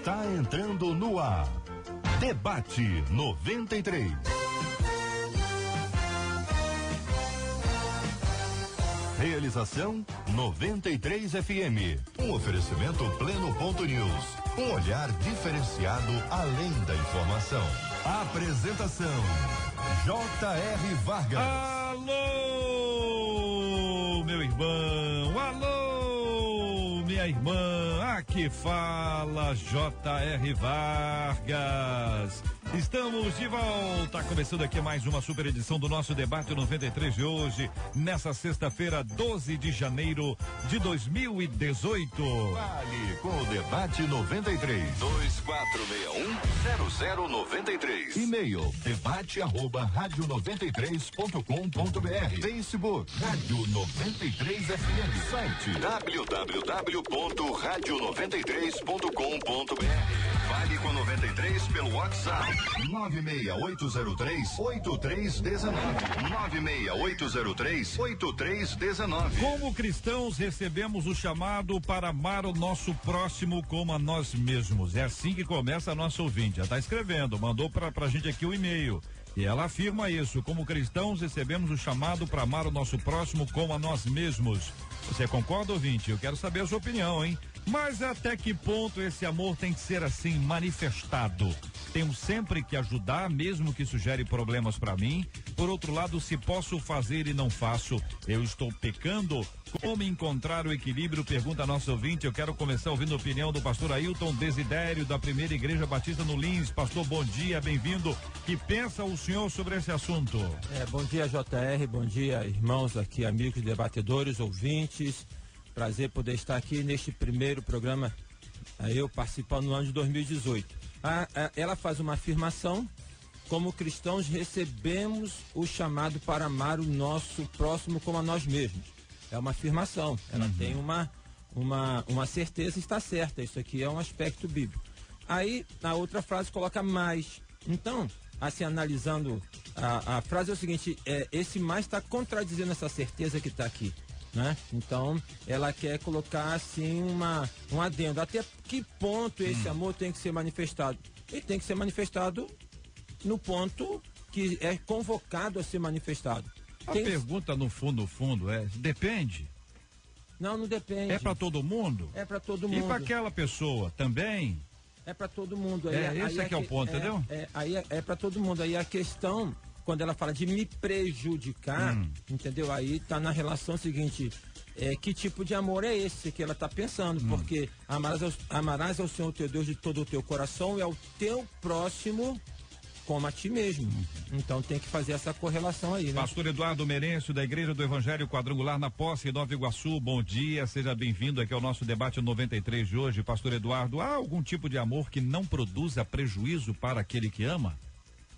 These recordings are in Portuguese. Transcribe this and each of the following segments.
Está entrando no ar. Debate 93. Realização 93 FM. Um oferecimento Pleno.news. Um olhar diferenciado além da informação. Apresentação J.R. Vargas. Alô, meu irmão. Alô, minha irmã. Aqui fala J.R. Vargas. Estamos de volta, começando aqui mais uma super edição do nosso Debate 93 de hoje, nessa sexta-feira, 12 de janeiro de 2018. Fale com o Debate 93. 2461-0093. E-mail debate@radio93.com.br. Facebook Rádio 93 FM. Site www.radio93.com.br. Fale com 93 pelo WhatsApp 96803-8319. 96803-8319. Como cristãos recebemos o chamado para amar o nosso próximo como a nós mesmos. É assim que começa a nossa ouvinte. Já está escrevendo, mandou pra gente aqui o e-mail. E ela afirma isso: como cristãos recebemos o chamado para amar o nosso próximo como a nós mesmos. Você concorda, ouvinte? Eu quero saber a sua opinião, hein? Mas até que ponto esse amor tem que ser assim manifestado? Tenho sempre que ajudar, mesmo que isso gere problemas para mim. Por outro lado, se posso fazer e não faço, eu estou pecando? Como encontrar o equilíbrio? Pergunta a nossa ouvinte. Eu quero começar ouvindo a opinião do pastor Ailton Desidério, da Primeira Igreja Batista no Lins. Pastor, bom dia, bem-vindo. Que pensa o senhor sobre esse assunto? Bom dia, JR, bom dia, irmãos aqui, amigos, debatedores, ouvintes. Prazer poder estar aqui neste primeiro programa, eu participando no ano de 2018. Ela faz uma afirmação: como cristãos recebemos o chamado para amar o nosso próximo como a nós mesmos. É uma afirmação, ela tem uma certeza, está certa, isso aqui é um aspecto bíblico. Aí, na outra frase, coloca mais. Então, assim, analisando a frase é o seguinte, esse mais está contradizendo essa certeza que está aqui, né? Então, ela quer colocar assim um adendo. Até que ponto esse amor tem que ser manifestado? Ele tem que ser manifestado no ponto que é convocado a ser manifestado. A pergunta no fundo depende? Não depende. É para todo mundo? É para todo mundo. E para aquela pessoa também? É para todo mundo. Esse é o ponto, entendeu? Aí é para todo mundo. Aí a questão, quando ela fala de me prejudicar, entendeu? Aí tá na relação seguinte, que tipo de amor é esse que ela tá pensando? Porque amarás ao Senhor teu Deus de todo o teu coração e ao teu próximo como a ti mesmo. Então tem que fazer essa correlação aí, né? Pastor Eduardo Merencio, da Igreja do Evangelho Quadrangular na Posse, Nova Iguaçu, bom dia, seja bem-vindo aqui ao nosso debate 93 de hoje. Pastor Eduardo, há algum tipo de amor que não produza prejuízo para aquele que ama?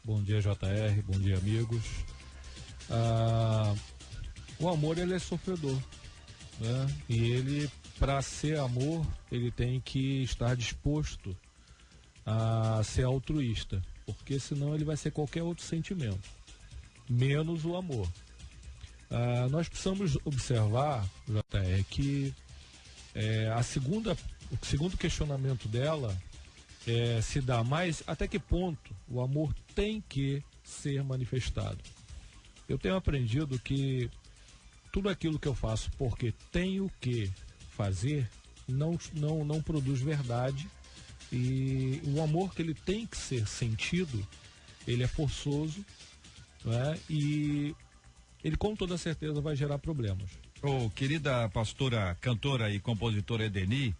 Bom dia, JR, bom dia, amigos. O amor, ele é sofredor, né? E ele, para ser amor, ele tem que estar disposto a ser altruísta, porque senão ele vai ser qualquer outro sentimento, menos o amor. Nós precisamos observar, JR, que o segundo questionamento dela se dá mais até que ponto o amor tem que ser manifestado. Eu tenho aprendido que tudo aquilo que eu faço porque tenho que fazer não produz verdade, e o amor que ele tem que ser sentido, ele é forçoso, né? E ele com toda certeza vai gerar problemas. Querida pastora, cantora e compositora Edeni,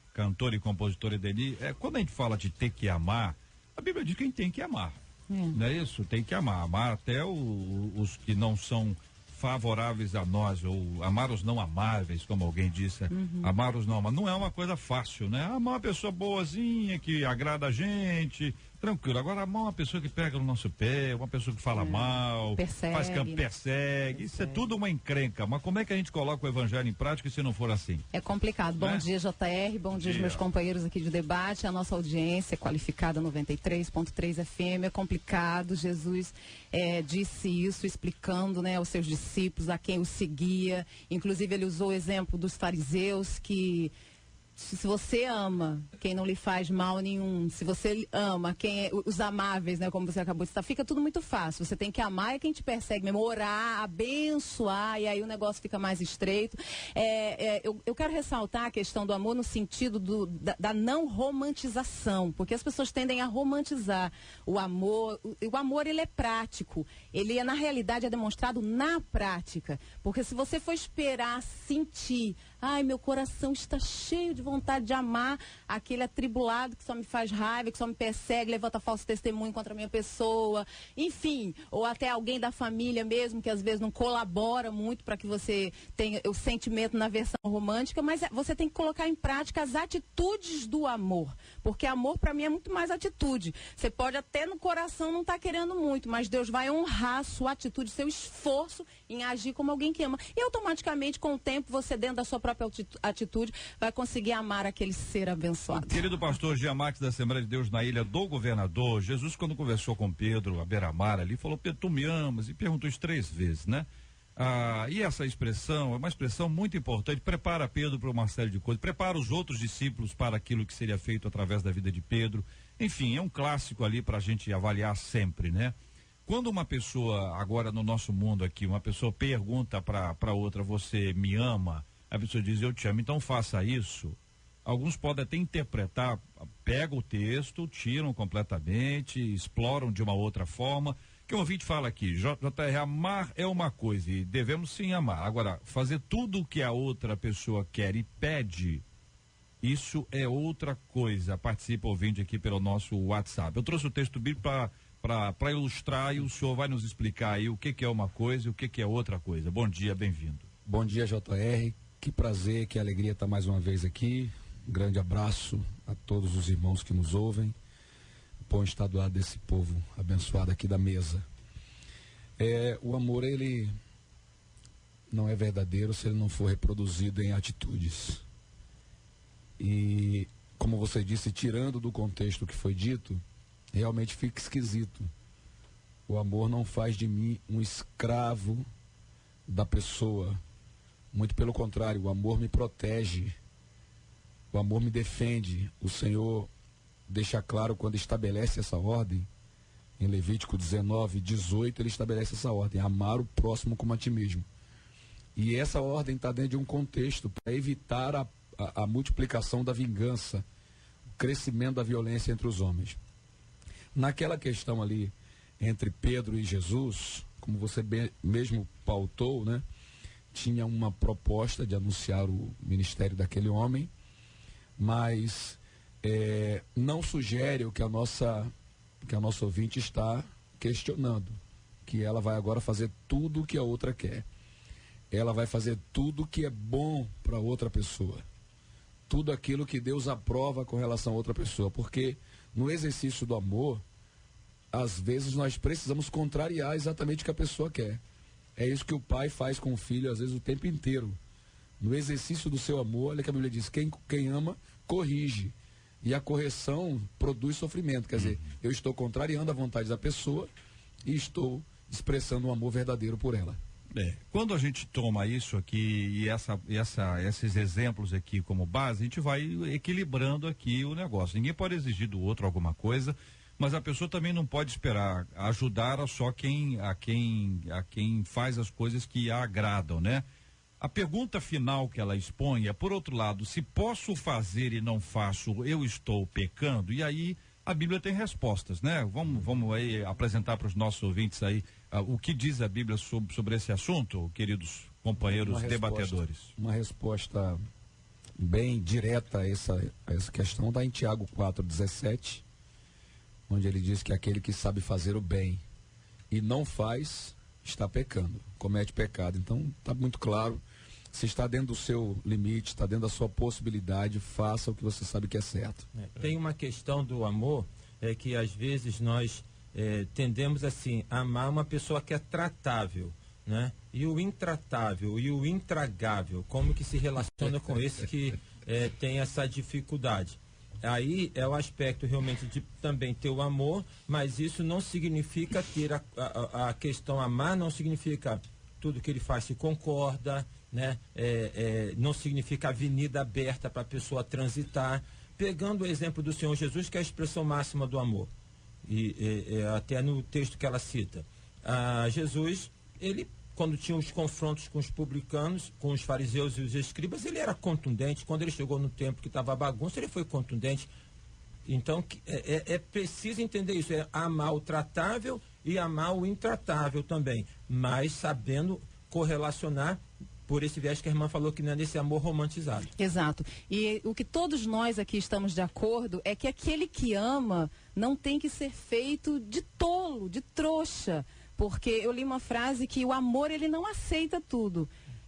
quando a gente fala de ter que amar, a Bíblia diz que a gente tem que amar, não é isso? Tem que amar até os que não são favoráveis a nós, ou amar os não amáveis, como alguém disse, amar os não amáveis, não é uma coisa fácil, né? Amar uma pessoa boazinha, que agrada a gente, tranquilo. Agora, amar uma pessoa que pega no nosso pé, uma pessoa que fala mal, persegue, isso é tudo uma encrenca. Mas como é que a gente coloca o evangelho em prática se não for assim? É complicado. Bom dia, JR, bom dia aos meus companheiros aqui de debate, a nossa audiência qualificada 93.3 FM, é complicado. Jesus disse isso explicando, né, aos seus discípulos, a quem o seguia. Inclusive ele usou o exemplo dos fariseus que se você ama quem não lhe faz mal nenhum, se você ama os amáveis, né, como você acabou de citar, fica tudo muito fácil. Você tem que amar quem te persegue mesmo, orar, abençoar, e aí o negócio fica mais estreito. Eu quero ressaltar a questão do amor no sentido da não romantização, porque as pessoas tendem a romantizar o amor. O amor, ele é prático, ele na realidade é demonstrado na prática, porque se você for esperar sentir, ai, meu coração está cheio de vontade de amar aquele atribulado que só me faz raiva, que só me persegue, levanta falso testemunho contra a minha pessoa, enfim, ou até alguém da família mesmo, que às vezes não colabora muito para que você tenha o sentimento na versão romântica, mas você tem que colocar em prática as atitudes do amor, porque amor para mim é muito mais atitude. Você pode até no coração não estar querendo muito, mas Deus vai honrar a sua atitude, seu esforço em agir como alguém que ama. E automaticamente, com o tempo, você dentro da sua própria atitude vai conseguir amar aquele ser abençoado. Querido pastor Giamax da Assembleia de Deus na Ilha do Governador, Jesus, quando conversou com Pedro, à beira-mar ali, falou: Pedro, tu me amas? E perguntou isso 3 vezes, né? E essa expressão é uma expressão muito importante, prepara Pedro para uma série de coisas, prepara os outros discípulos para aquilo que seria feito através da vida de Pedro. Enfim, é um clássico ali para a gente avaliar sempre, né? Quando uma pessoa, agora no nosso mundo aqui, uma pessoa pergunta para outra: você me ama? A pessoa diz: eu te amo, então faça isso. Alguns podem até interpretar, pegam o texto, tiram completamente, exploram de uma outra forma. Que o ouvinte fala aqui: JR, amar é uma coisa e devemos sim amar. Agora, fazer tudo o que a outra pessoa quer e pede, isso é outra coisa. Participa, ouvinte, aqui pelo nosso WhatsApp. Eu trouxe o texto bíblico para ilustrar, e o senhor vai nos explicar aí o que é uma coisa e o que é outra coisa. Bom dia, bem-vindo. Bom dia, JR. Que prazer, que alegria estar mais uma vez aqui. Um grande abraço a todos os irmãos que nos ouvem. Bom estar do lado desse povo abençoado aqui da mesa. O amor, ele não é verdadeiro se ele não for reproduzido em atitudes. E, como você disse, tirando do contexto que foi dito, realmente fica esquisito. O amor não faz de mim um escravo da pessoa. Muito pelo contrário, o amor me protege, o amor me defende. O Senhor deixa claro quando estabelece essa ordem, em Levítico 19:18, ele estabelece essa ordem: amar o próximo como a ti mesmo. E essa ordem está dentro de um contexto para evitar a multiplicação da vingança, o crescimento da violência entre os homens. Naquela questão ali entre Pedro e Jesus, como você mesmo pautou, né? Tinha uma proposta de anunciar o ministério daquele homem, mas não sugere o que a nossa ouvinte está questionando, que ela vai agora fazer tudo o que a outra quer. Ela vai fazer tudo o que é bom para outra pessoa, tudo aquilo que Deus aprova com relação a outra pessoa, porque no exercício do amor, às vezes nós precisamos contrariar exatamente o que a pessoa quer. É isso que o pai faz com o filho, às vezes, o tempo inteiro. No exercício do seu amor, olha que a Bíblia diz: quem ama, corrige. E a correção produz sofrimento. Quer dizer, eu estou contrariando a vontade da pessoa e estou expressando um amor verdadeiro por ela. Quando a gente toma isso aqui e esses exemplos aqui como base, a gente vai equilibrando aqui o negócio. Ninguém pode exigir do outro alguma coisa, mas a pessoa também não pode esperar ajudar a quem faz as coisas que a agradam, né? A pergunta final que ela expõe é, por outro lado: se posso fazer e não faço, eu estou pecando? E aí a Bíblia tem respostas, né? Vamos aí apresentar para os nossos ouvintes aí o que diz a Bíblia sobre esse assunto, queridos companheiros debatedores. Uma resposta bem direta a essa questão está em Tiago 4:17, onde ele diz que aquele que sabe fazer o bem e não faz, está pecando, comete pecado. Então está muito claro: se está dentro do seu limite, está dentro da sua possibilidade, faça o que você sabe que é certo. Tem uma questão do amor, que às vezes nós tendemos assim a amar uma pessoa que é tratável, né? E o intratável e o intragável, como que se relaciona com esse que tem essa dificuldade? Aí é o aspecto realmente de também ter o amor, mas isso não significa ter a questão amar, não significa tudo que ele faz se concorda, né? Não significa avenida aberta para a pessoa transitar. Pegando o exemplo do Senhor Jesus, que é a expressão máxima do amor, até no texto que ela cita, Jesus, ele, quando tinha os confrontos com os publicanos, com os fariseus e os escribas, ele era contundente. Quando ele chegou no templo que estava bagunça, ele foi contundente. Então, é preciso entender isso, é amar o tratável e amar o intratável também, mas sabendo correlacionar por esse viés que a irmã falou, que não é nesse amor romantizado. Exato. E o que todos nós aqui estamos de acordo é que aquele que ama não tem que ser feito de tolo, de trouxa, porque eu li uma frase que o amor, ele não aceita tudo.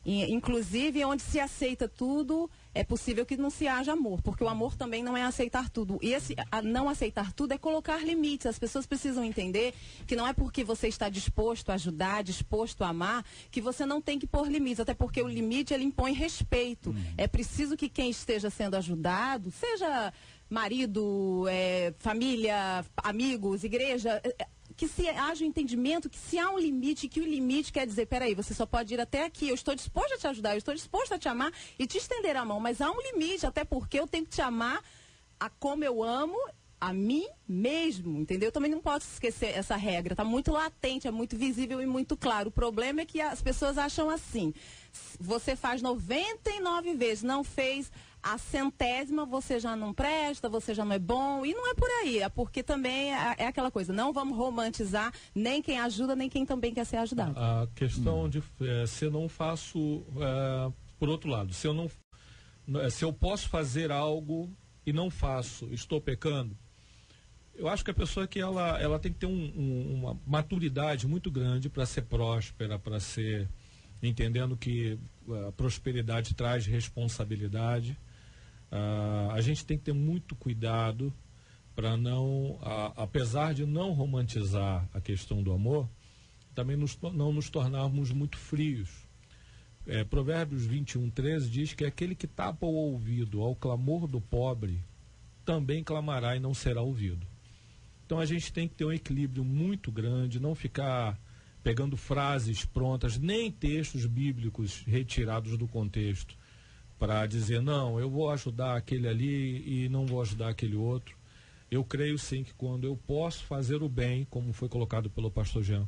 Inclusive, onde se aceita tudo, é possível que não se haja amor, porque o amor também não é aceitar tudo. E esse não aceitar tudo é colocar limites. As pessoas precisam entender que não é porque você está disposto a ajudar, disposto a amar, que você não tem que pôr limites, até porque o limite, ele impõe respeito. É preciso que quem esteja sendo ajudado, seja marido, família, amigos, igreja, que se haja um entendimento que se há um limite, que o limite quer dizer, peraí, você só pode ir até aqui, eu estou disposto a te ajudar, eu estou disposto a te amar e te estender a mão, mas há um limite, até porque eu tenho que te amar a como eu amo a mim mesmo, entendeu? Eu também não posso esquecer essa regra, está muito latente, é muito visível e muito claro. O problema é que as pessoas acham assim, você faz 99 vezes, não fez a 100ª, você já não presta, você já não é bom, e não é por aí, é porque também é aquela coisa, não vamos romantizar nem quem ajuda, nem quem também quer ser ajudado. A questão de se eu não faço, por outro lado, se eu posso fazer algo e não faço, estou pecando, eu acho que a pessoa que ela tem que ter uma maturidade muito grande para ser próspera, para ser, entendendo que a prosperidade traz responsabilidade. A gente tem que ter muito cuidado para não, apesar de não romantizar a questão do amor, também não nos tornarmos muito frios. Provérbios 21:13 diz que aquele que tapa o ouvido ao clamor do pobre também clamará e não será ouvido. Então a gente tem que ter um equilíbrio muito grande, não ficar pegando frases prontas, nem textos bíblicos retirados do contexto, para dizer, não, eu vou ajudar aquele ali e não vou ajudar aquele outro. Eu creio sim que quando eu posso fazer o bem, como foi colocado pelo pastor Jean,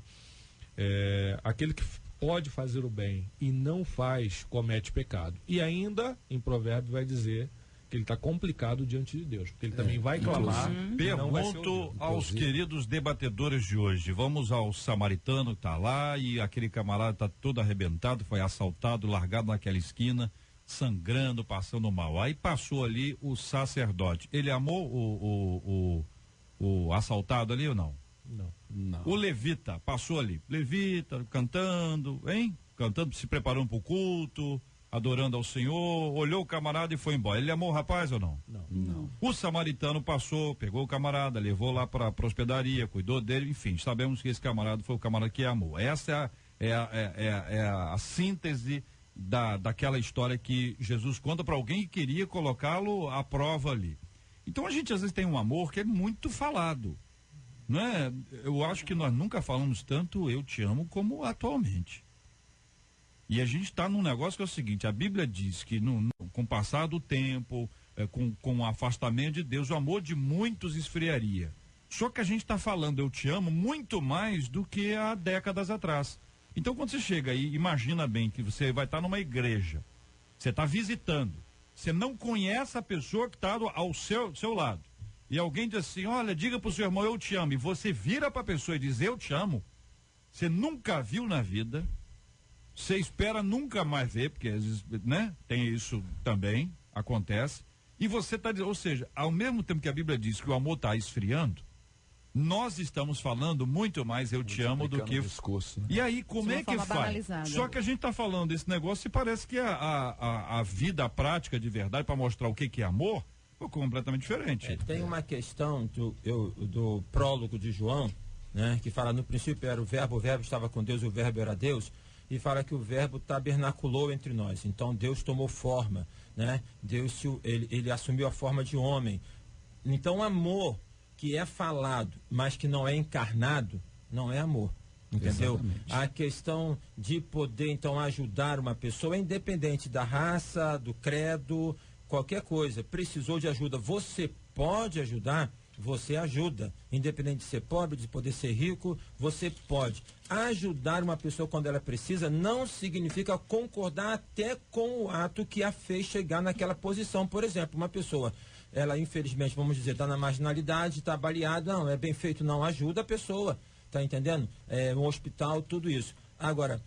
aquele que pode fazer o bem e não faz, comete pecado. E ainda, em Provérbios, vai dizer que ele está complicado diante de Deus, porque ele também vai clamar. Pergunto aos queridos debatedores de hoje, vamos ao samaritano que está lá e aquele camarada está todo arrebentado, foi assaltado, largado naquela esquina, sangrando, passando mal. Aí passou ali o sacerdote. Ele amou o assaltado ali ou não? Não. O levita passou ali. Levita, cantando, hein? Cantando, se preparando para o culto, adorando ao Senhor, olhou o camarada e foi embora. Ele amou o rapaz ou não? Não. O samaritano passou, pegou o camarada, levou lá para a hospedaria, cuidou dele, enfim, sabemos que esse camarada foi o camarada que amou. Essa é a síntese daquela história que Jesus conta para alguém que queria colocá-lo à prova ali. Então a gente às vezes tem um amor que é muito falado, não é? Eu acho que nós nunca falamos tanto eu te amo como atualmente. E a gente está num negócio que é o seguinte, a Bíblia diz que com o passar do tempo, com o afastamento de Deus, o amor de muitos esfriaria. Só que a gente está falando eu te amo muito mais do que há décadas atrás. Então quando você chega aí, imagina bem que você vai estar numa igreja, você está visitando, você não conhece a pessoa que está ao seu lado, e alguém diz assim, olha, diga para o seu irmão eu te amo, e você vira para a pessoa e diz eu te amo, você nunca viu na vida, você espera nunca mais ver, porque às vezes, né, tem isso também, acontece, e você está dizendo, ou seja, ao mesmo tempo que a Bíblia diz que o amor está esfriando, nós estamos falando muito mais eu te amo do que discurso, né? E aí como é que faz? Banalizada. Só que a gente está falando desse negócio e parece que a vida, a prática de verdade para mostrar o que é amor foi completamente diferente. Tem uma questão do prólogo de João, né, que fala no princípio era o verbo estava com Deus, o verbo era Deus, e fala que o verbo tabernaculou entre nós. Então Deus tomou forma, né? Deus ele assumiu a forma de homem. Então o amor que é falado, mas que não é encarnado, não é amor. Entendeu? Exatamente. A questão de poder, então, ajudar uma pessoa, independente da raça, do credo, qualquer coisa. Precisou de ajuda, você pode ajudar, você ajuda. Independente de ser pobre, de poder ser rico, você pode. Ajudar uma pessoa quando ela precisa não significa concordar até com o ato que a fez chegar naquela posição. Por exemplo, uma pessoa, ela infelizmente, vamos dizer, está na marginalidade, está baleada, não, é bem feito, não, ajuda a pessoa. Tá entendendo? Um hospital, tudo isso. Agora,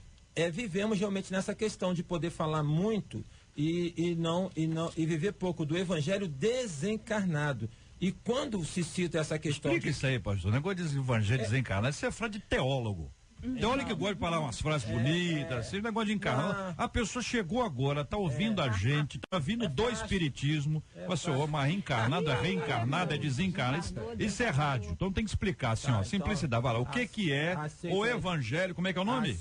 vivemos realmente nessa questão de poder falar muito e viver pouco do evangelho desencarnado. E quando se cita essa questão... Explica isso aí, pastor. O negócio de evangelho desencarnado, isso é frase de teólogo. Teólogo que gosta de falar umas frases bonitas, esse negócio de encarnar. A pessoa chegou agora, tá ouvindo a gente, tá vindo do espiritismo. Pastor, mas reencarnado, é desencarnado. Isso é rádio, então tem que explicar assim, ó, simplicidade. Vai lá, o que é o evangelho, como é que é o nome?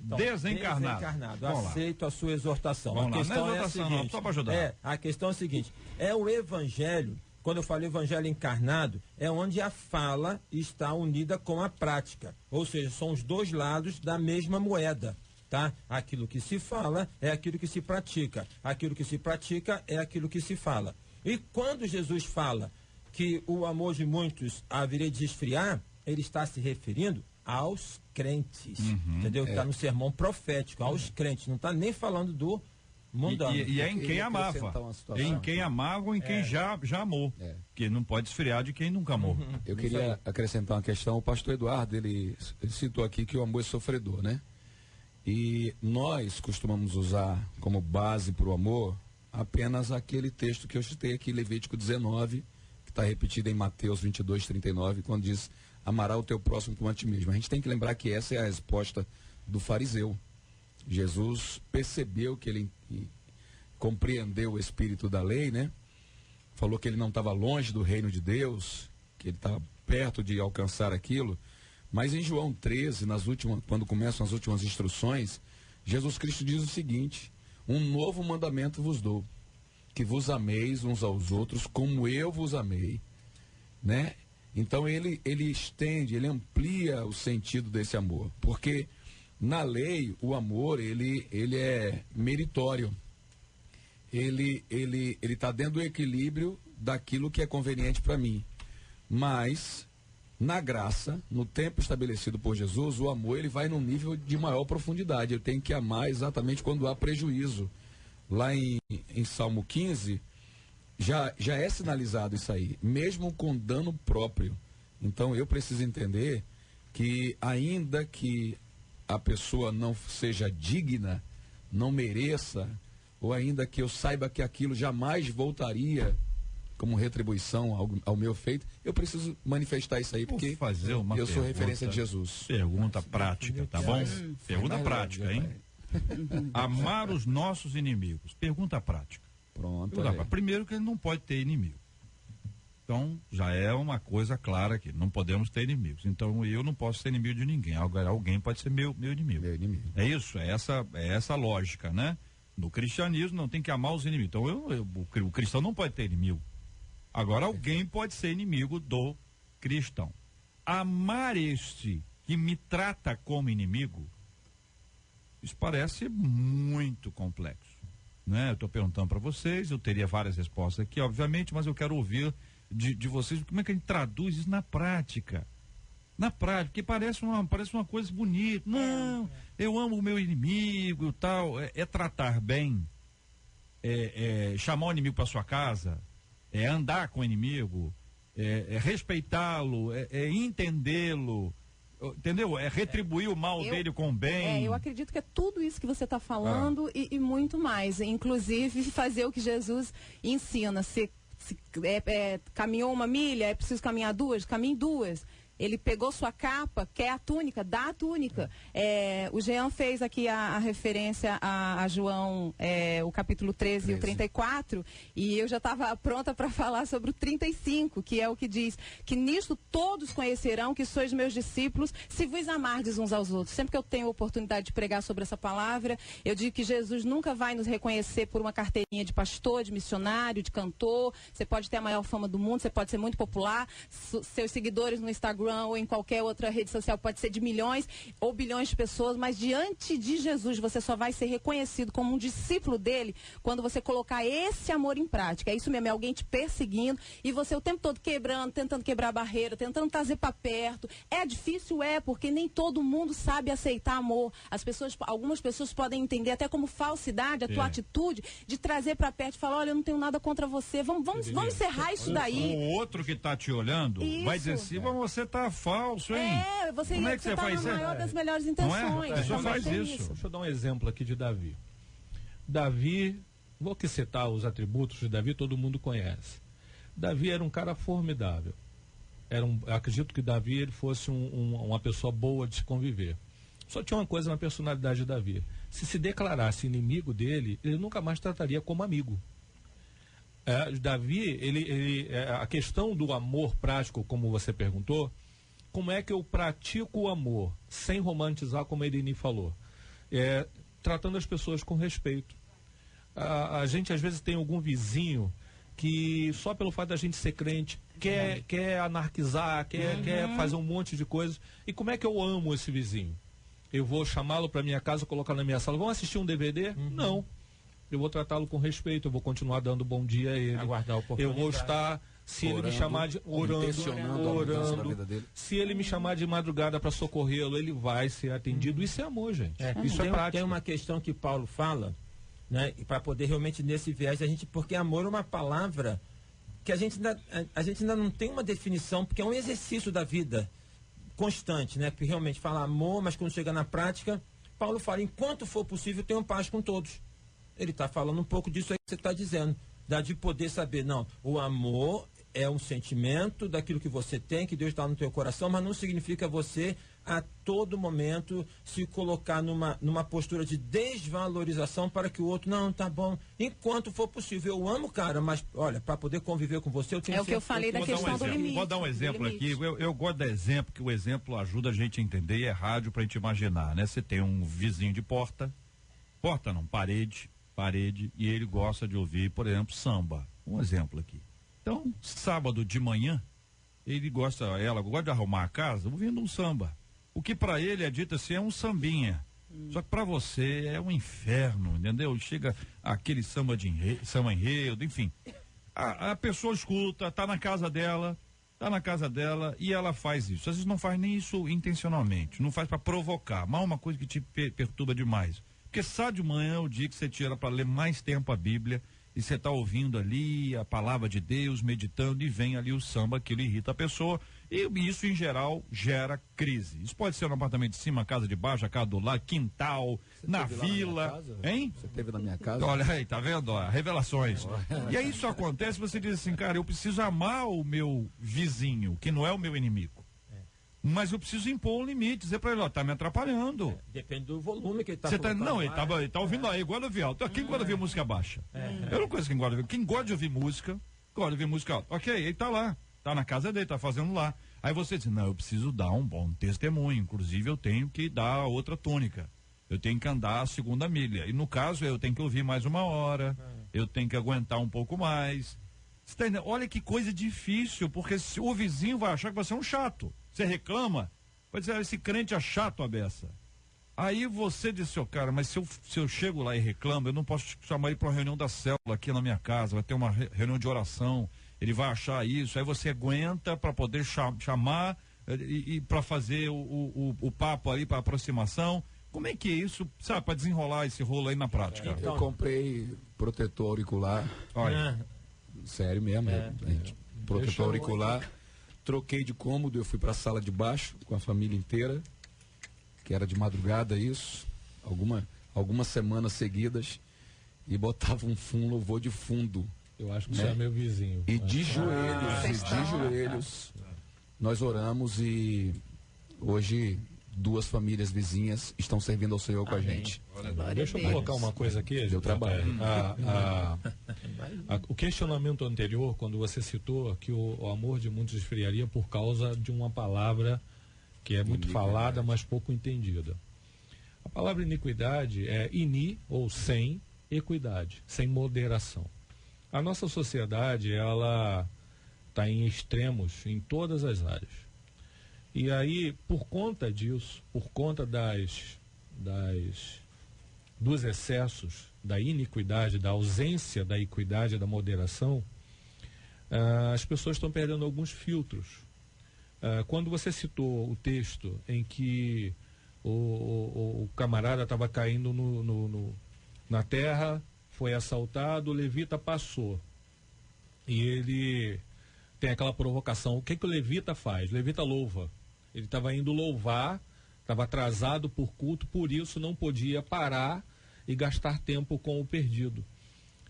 Desencarnado. Aceito a sua exortação. Vamos a questão lá, é a seguinte, não, só para ajudar. A questão é a seguinte, é o evangelho. Quando eu falo evangelho encarnado, é onde a fala está unida com a prática. Ou seja, são os dois lados da mesma moeda, tá? Aquilo que se fala é aquilo que se pratica. Aquilo que se pratica é aquilo que se fala. E quando Jesus fala que o amor de muitos haveria de esfriar, ele está se referindo aos crentes, entendeu? Está no sermão profético, aos crentes. Não está nem falando do mundano. E é em quem amava. Em quem amava ou em quem já amou. Que não pode esfriar de quem nunca amou. Eu queria acrescentar uma questão. O pastor Eduardo, ele citou aqui que o amor é sofredor, né? E nós costumamos usar como base para o amor apenas aquele texto que eu citei aqui, Levítico 19, que está repetido em Mateus 22, 39, quando diz: amará o teu próximo como a ti mesmo. A gente tem que lembrar que essa é a resposta do fariseu. Jesus percebeu que ele compreendeu o espírito da lei, né? Falou que ele não estava longe do reino de Deus, que ele estava perto de alcançar aquilo. Mas em João 13, quando começam as últimas instruções, Jesus Cristo diz o seguinte: um novo mandamento vos dou, que vos ameis uns aos outros como eu vos amei, né? Então ele estende, ele amplia o sentido desse amor, porque na lei, o amor, ele é meritório. Ele está dentro do equilíbrio daquilo que é conveniente para mim. Mas, na graça, no tempo estabelecido por Jesus, o amor ele vai num nível de maior profundidade. Eu tenho que amar exatamente quando há prejuízo. Lá em Salmo 15, já é sinalizado isso aí, mesmo com dano próprio. Então, eu preciso entender que, ainda que a pessoa não seja digna, não mereça, ou ainda que eu saiba que aquilo jamais voltaria como retribuição ao meu feito, eu preciso manifestar isso aí, porque eu sou referência de Jesus. Pergunta prática, tá bom? Pergunta prática, hein? Amar os nossos inimigos. Pergunta prática. Pronto. Primeiro que ele não pode ter inimigo. Então, já é uma coisa clara aqui, não podemos ter inimigos. Então, eu não posso ser inimigo de ninguém. Agora, alguém pode ser meu inimigo. Meu inimigo. É isso, é essa lógica, né? No cristianismo, não tem que amar os inimigos. Então, o cristão não pode ter inimigo. Agora, alguém pode ser inimigo do cristão. Amar este que me trata como inimigo, isso parece muito complexo, né? Eu estou perguntando para vocês, eu teria várias respostas aqui, obviamente, mas eu quero ouvir de vocês, como é que a gente traduz isso na prática? Na prática, porque parece uma coisa bonita. Não, eu amo o meu inimigo, tal. É tratar bem, chamar o inimigo para sua casa, andar com o inimigo, respeitá-lo, entendê-lo, entendeu? É retribuir o mal dele com o bem. Eu acredito que é tudo isso que você está falando e muito mais. Inclusive fazer o que Jesus ensina. Se caminhou 1 milha, é preciso caminhar 2, caminhe 2. Ele pegou sua capa, quer a túnica, dá a túnica. O Jean fez aqui a referência a João, o capítulo 13 e o 34, e eu já estava pronta para falar sobre o 35, que é o que diz que nisto todos conhecerão que sois meus discípulos, se vos amardes uns aos outros. Sempre que eu tenho a oportunidade de pregar sobre essa palavra, eu digo que Jesus nunca vai nos reconhecer por uma carteirinha de pastor, de missionário, de cantor. Você pode ter a maior fama do mundo, você pode ser muito popular, seus seguidores no Instagram Instagram ou em qualquer outra rede social, pode ser de milhões ou bilhões de pessoas, mas diante de Jesus você só vai ser reconhecido como um discípulo dele quando você colocar esse amor em prática. É isso mesmo, é alguém te perseguindo e você o tempo todo quebrando, tentando quebrar a barreira, tentando trazer para perto. É difícil, porque nem todo mundo sabe aceitar amor. Algumas pessoas podem entender até como falsidade a tua atitude de trazer para perto e falar, olha, eu não tenho nada contra você, vamos encerrar isso daí. O outro que tá te olhando vai dizer assim, você tá falso, hein? Como é que você tá faz na maior das melhores intenções. Não é? A pessoa faz isso. Deixa eu dar um exemplo aqui de Davi. Davi, vou aqui citar os atributos de Davi, todo mundo conhece. Davi era um cara formidável. Acredito que Davi ele fosse uma pessoa boa de se conviver. Só tinha uma coisa na personalidade de Davi. Se declarasse inimigo dele, ele nunca mais trataria como amigo. Davi, a questão do amor prático, como você perguntou, como é que eu pratico o amor sem romantizar, como a Edeni falou? Tratando as pessoas com respeito. A gente às vezes tem algum vizinho que só pelo fato da gente ser crente quer anarquizar, quer fazer um monte de coisas. E como é que eu amo esse vizinho? Eu vou chamá-lo para minha casa, colocar na minha sala, vamos assistir um DVD? Não. Eu vou tratá-lo com respeito, eu vou continuar dando bom dia a ele. Aguardar a oportunidade. Eu vou estar, se ele me chamar de orando, se ele me chamar de madrugada para socorrê-lo, ele vai ser atendido. Isso é amor, gente. Isso é prático. Tem uma questão que Paulo fala, né, para poder realmente nesse viés porque amor é uma palavra que a gente ainda não tem uma definição, porque é um exercício da vida constante, né? Que realmente fala amor, mas quando chega na prática, Paulo fala, enquanto for possível, tenham paz com todos. Ele está falando um pouco disso aí que você está dizendo, de poder saber, não, o amor é um sentimento daquilo que você tem, que Deus está no teu coração, mas não significa você a todo momento se colocar numa postura de desvalorização para que o outro, não, tá bom, enquanto for possível. Eu amo o cara, mas olha, para poder conviver com você, eu tenho o que eu falei da questão do limite. Vou dar um exemplo aqui, eu gosto de exemplo, que o exemplo ajuda a gente a entender e é rádio pra gente imaginar, né? Você tem um vizinho de parede, e ele gosta de ouvir, por exemplo, samba. Um exemplo aqui. Então, sábado de manhã, ela gosta de arrumar a casa ouvindo um samba. O que para ele é dito assim, é um sambinha. Só que para você é um inferno, entendeu? Chega aquele samba enredo, enfim. A pessoa escuta, tá na casa dela e ela faz isso. Às vezes não faz nem isso intencionalmente, não faz para provocar, mas é uma coisa que te perturba demais. Porque sábado de manhã é o dia que você tira para ler mais tempo a Bíblia e você está ouvindo ali a palavra de Deus, meditando, e vem ali o samba, aquilo irrita a pessoa, e isso em geral gera crise. Isso pode ser no apartamento de cima, casa de baixo, a casa do lado, quintal, na vila, hein? Você teve na minha casa? Olha aí, tá vendo? Ó, revelações. E aí isso acontece, você diz assim, cara, eu preciso amar o meu vizinho, que não é o meu inimigo. Mas eu preciso impor um limite, dizer pra ele, tá me atrapalhando. Depende do volume que ele tá colocando. Não, ele tá ouvindo aí, igual ouvir alto. Quem gosta de ouvir música baixa? Eu não conheço quem gosta de ouvir. Quem gosta de ouvir música, gosta de ouvir música alta. Ok, ele tá lá, tá na casa dele, tá fazendo lá. Aí você diz, não, eu preciso dar um bom testemunho, inclusive eu tenho que dar outra tônica. Eu tenho que andar a segunda milha. E no caso, eu tenho que ouvir mais 1 hora, eu tenho que aguentar um pouco mais. Olha que coisa difícil, porque o vizinho vai achar que você é um chato. Você reclama, vai dizer, esse crente é chato a beça. Aí você diz, cara, mas se eu chego lá e reclamo, eu não posso chamar ele para uma reunião da célula aqui na minha casa, vai ter uma reunião de oração, ele vai achar isso, aí você aguenta para poder chamar e para fazer o papo ali, para aproximação. Como é que é isso, sabe, para desenrolar esse rolo aí na prática? Eu comprei protetor auricular. Olha. Sério mesmo, protetor auricular. Troquei de cômodo, eu fui para a sala de baixo com a família inteira, que era de madrugada isso, algumas semanas seguidas, e botava um louvor de fundo. Eu acho que você é meu vizinho. E de joelhos, nós oramos e hoje 2 famílias vizinhas estão servindo ao Senhor com a gente. Deixa eu colocar uma coisa aqui. Deu trabalho. O questionamento anterior, quando você citou que o amor de muitos esfriaria por causa de uma palavra que é muito falada, mas pouco entendida. A palavra iniquidade é ou sem equidade, sem moderação. A nossa sociedade, ela está em extremos em todas as áreas. E aí, por conta disso, por conta dos excessos, da iniquidade, da ausência da equidade, da moderação, as pessoas estão perdendo alguns filtros. Quando você citou o texto em que o camarada estava caindo na terra, foi assaltado, o levita passou. E ele tem aquela provocação. O que o levita faz? O levita louva. Ele estava indo louvar, estava atrasado por culto, por isso não podia parar e gastar tempo com o perdido.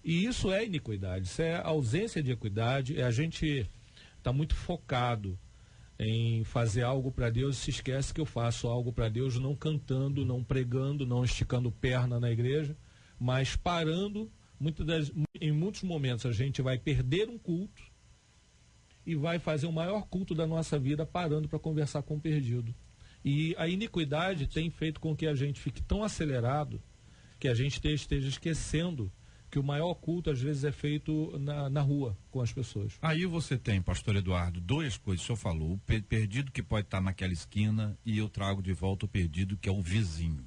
E isso é iniquidade, isso é ausência de equidade, a gente está muito focado em fazer algo para Deus e se esquece que eu faço algo para Deus não cantando, não pregando, não esticando perna na igreja, mas parando. Em muitos momentos a gente vai perder um culto e vai fazer o maior culto da nossa vida parando para conversar com o perdido. E a iniquidade tem feito com que a gente fique tão acelerado que a gente esteja esquecendo que o maior culto às vezes é feito na rua com as pessoas. Aí você tem, pastor Eduardo, duas coisas. O senhor falou, o perdido que pode estar naquela esquina, e eu trago de volta o perdido que é o vizinho.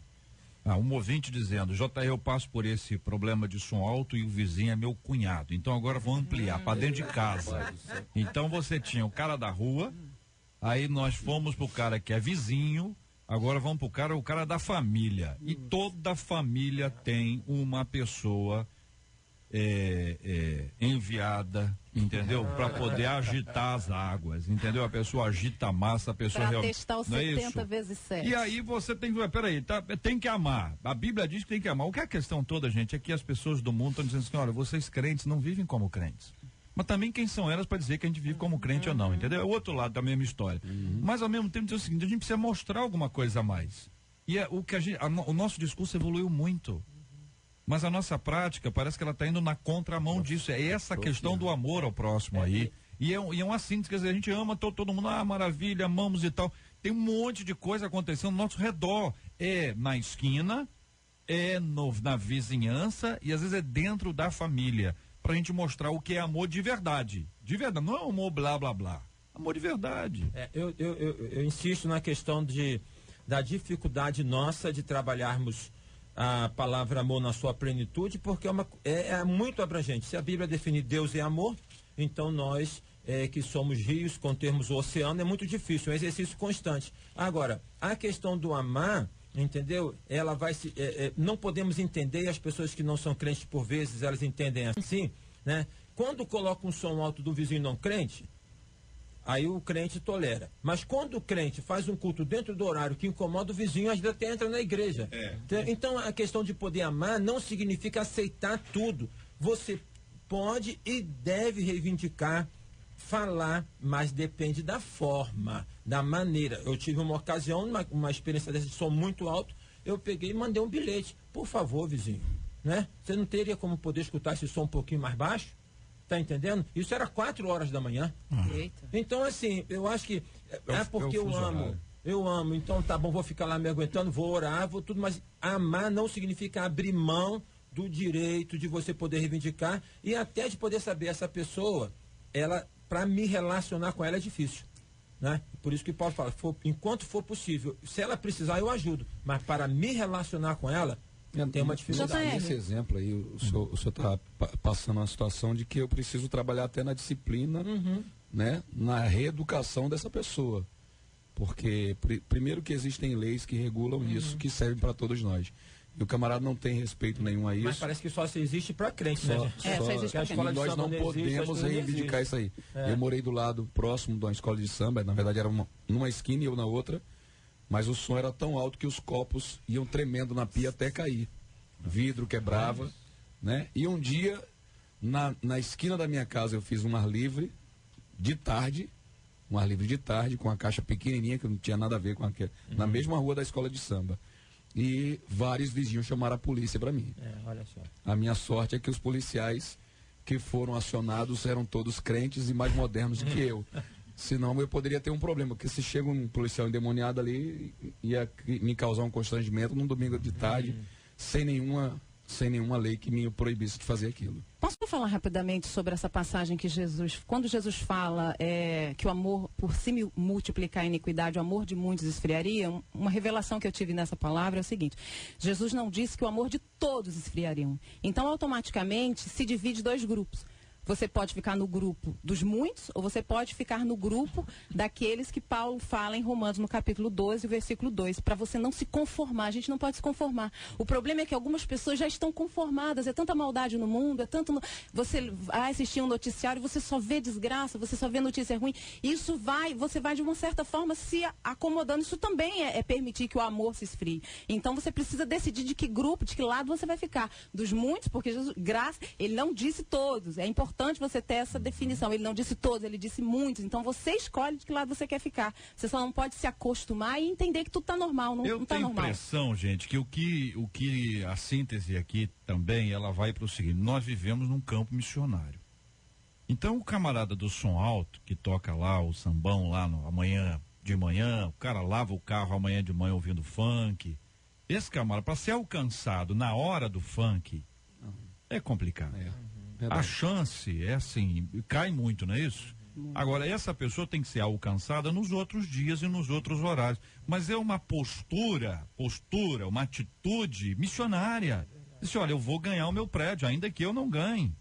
Um ouvinte dizendo, JR, eu passo por esse problema de som alto e o vizinho é meu cunhado. Então agora vou ampliar para dentro de casa. Então você tinha o cara da rua, aí nós fomos pro cara que é vizinho, agora vamos pro o cara da família. E toda família tem uma pessoa enviada, entendeu? Para poder agitar as águas, entendeu? A pessoa agita a massa, a pessoa realmente... Para testar os 70 vezes 7. E aí você tem que... Peraí, tem que amar. A Bíblia diz que tem que amar. O que é a questão toda, gente, é que as pessoas do mundo estão dizendo assim, olha, vocês crentes não vivem como crentes. Mas também quem são elas para dizer que a gente vive como crente ou não, entendeu? É o outro lado da mesma história. Mas ao mesmo tempo diz o seguinte, a gente precisa mostrar alguma coisa a mais. E o que o nosso discurso evoluiu muito. Mas a nossa prática parece que ela está indo na contramão disso. É essa questão do amor ao próximo aí. E é uma síntese, quer dizer, a gente ama todo mundo, maravilha, amamos e tal. Tem um monte de coisa acontecendo ao nosso redor. É na esquina, na vizinhança e às vezes é dentro da família. Pra gente mostrar o que é amor de verdade. De verdade, não é amor blá blá blá. Amor de verdade. Eu insisto na questão da dificuldade nossa de trabalharmos a palavra amor na sua plenitude, porque é muito abrangente. Se a Bíblia definir Deus é amor, então nós que somos rios, contermos o oceano, é muito difícil, é um exercício constante. Agora, a questão do amar, entendeu? Ela vai se... não podemos entender, e as pessoas que não são crentes, por vezes, elas entendem assim, né? Quando coloca um som alto do vizinho não crente, aí o crente tolera. Mas quando o crente faz um culto dentro do horário que incomoda o vizinho, às vezes até entra na igreja. Então, a questão de poder amar não significa aceitar tudo. Você pode e deve reivindicar, falar, mas depende da forma, da maneira. Eu tive uma ocasião, uma experiência dessa de som muito alto, eu peguei e mandei um bilhete. Por favor, vizinho, né? Você não teria como poder escutar esse som um pouquinho mais baixo? Tá entendendo? Isso era 4 horas da manhã. Então, assim, eu acho que porque eu amo, então tá bom, vou ficar lá me aguentando, vou orar, vou tudo, mas amar não significa abrir mão do direito de você poder reivindicar e até de poder saber essa pessoa, para me relacionar com ela é difícil, né? Por isso que Paulo fala, enquanto for possível, se ela precisar eu ajudo, mas para me relacionar com ela tem uma dificuldade. Nesse exemplo aí, o senhor está passando uma situação de que eu preciso trabalhar até na disciplina, né, na reeducação dessa pessoa. Porque, primeiro que existem leis que regulam isso, que servem para todos nós. E o camarada não tem respeito nenhum a isso. Mas parece que só existe para crente, né? Só existe pra crente. Nós não podemos reivindicar isso aí. Eu morei do lado próximo de uma escola de samba, na verdade era numa esquina e eu na outra, mas o som era tão alto que os copos iam tremendo na pia até cair. Vidro quebrava, né? E um dia, na esquina da minha casa, eu fiz um ar livre de tarde, com a caixa pequenininha, que não tinha nada a ver com aquela, na mesma rua da escola de samba. E vários vizinhos chamaram a polícia para mim. Olha só. A minha sorte é que os policiais que foram acionados eram todos crentes e mais modernos do que eu. Senão eu poderia ter um problema, porque se chega um policial endemoniado ali, ia me causar um constrangimento num domingo de tarde, sem nenhuma sem nenhuma lei que me proibisse de fazer aquilo. Posso falar rapidamente sobre essa passagem que quando Jesus fala que o amor por se multiplicar a iniquidade, o amor de muitos esfriaria, uma revelação que eu tive nessa palavra é o seguinte: Jesus não disse que o amor de todos esfriaria. Então, automaticamente, se divide 2 grupos. Você pode ficar no grupo dos muitos, ou você pode ficar no grupo daqueles que Paulo fala em Romanos, no capítulo 12, versículo 2, para você não se conformar. A gente não pode se conformar. O problema é que algumas pessoas já estão conformadas. É tanta maldade no mundo, é tanto... Você vai assistir um noticiário, você só vê desgraça, você só vê notícia ruim. Isso você vai de uma certa forma se acomodando. Isso também é permitir que o amor se esfrie. Então você precisa decidir de que grupo, de que lado você vai ficar. Dos muitos, porque Jesus, graça, ele não disse todos. É importante você ter essa definição. Ele não disse todos, ele disse muitos. Então você escolhe de que lado você quer ficar. Você só não pode se acostumar e entender que tudo está normal. Não tá normal. Eu tenho impressão, gente, que o que a síntese aqui também, ela vai para o seguinte: nós vivemos num campo missionário. Então o camarada do som alto, que toca lá o sambão lá amanhã de manhã, o cara lava o carro amanhã de manhã ouvindo funk. Esse camarada, para ser alcançado na hora do funk, é complicado. A chance é assim, cai muito, não é isso? Agora, essa pessoa tem que ser alcançada nos outros dias e nos outros horários. Mas é uma postura, uma atitude missionária. Diz, olha, eu vou ganhar o meu prédio, ainda que eu não ganhe.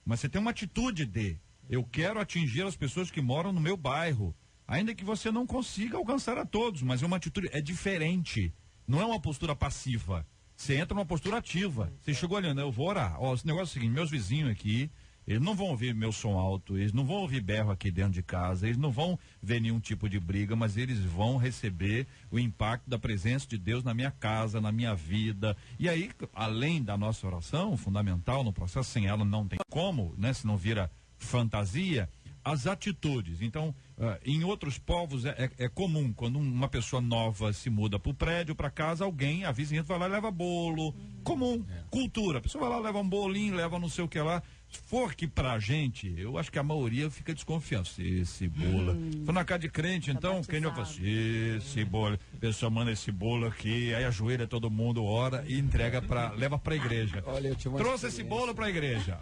Mas você tem uma atitude de, eu quero atingir as pessoas que moram no meu bairro. Ainda que você não consiga alcançar a todos, mas é uma atitude, é diferente. Não é uma postura passiva. Você entra numa postura ativa. Você chegou olhando, eu vou orar. Ó, esse negócio é o seguinte: meus vizinhos aqui, eles não vão ouvir meu som alto, eles não vão ouvir berro aqui dentro de casa, eles não vão ver nenhum tipo de briga, mas eles vão receber o impacto da presença de Deus na minha casa, na minha vida. E aí, além da nossa oração, fundamental no processo, sem ela não tem como, né? Se não vira fantasia, as atitudes. Então, em outros povos é comum, quando uma pessoa nova se muda para o prédio, para casa, a vizinha vai lá e leva bolo. Comum, cultura. A pessoa vai lá, leva um bolinho, leva não sei o que lá. Se for que pra gente, eu acho que a maioria fica desconfiando. Esse bolo. Foi na casa de crente, então, quem não fala esse bolo? A pessoa manda esse bolo aqui, aí ajoelha todo mundo, ora e entrega leva pra igreja. Olha, eu tinha uma Trouxe esse bolo pra igreja.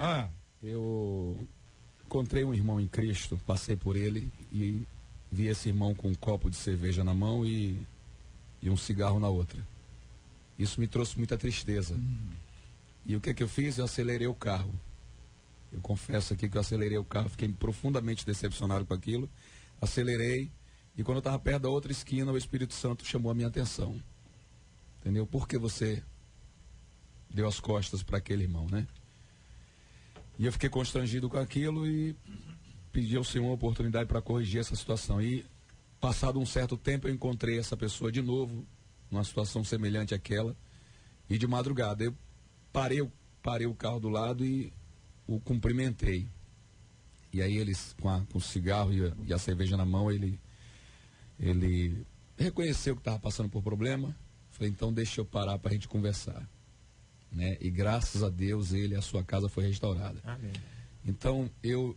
Eu encontrei um irmão em Cristo, passei por ele e vi esse irmão com um copo de cerveja na mão e um cigarro na outra. Isso me trouxe muita tristeza. E o que eu fiz? Eu acelerei o carro. Eu confesso aqui que eu acelerei o carro, fiquei profundamente decepcionado com aquilo. Acelerei e quando eu estava perto da outra esquina, o Espírito Santo chamou a minha atenção. Entendeu? Por que você deu as costas para aquele irmão, né? E eu fiquei constrangido com aquilo e pedi ao Senhor uma oportunidade para corrigir essa situação. E, passado um certo tempo, eu encontrei essa pessoa de novo, numa situação semelhante àquela. E de madrugada, eu parei o carro do lado e o cumprimentei. E aí eles, com o cigarro e a cerveja na mão, ele reconheceu que estava passando por problema. Falei, então deixa eu parar para a gente conversar. Né? E graças a Deus a sua casa foi restaurada. Amém. Então eu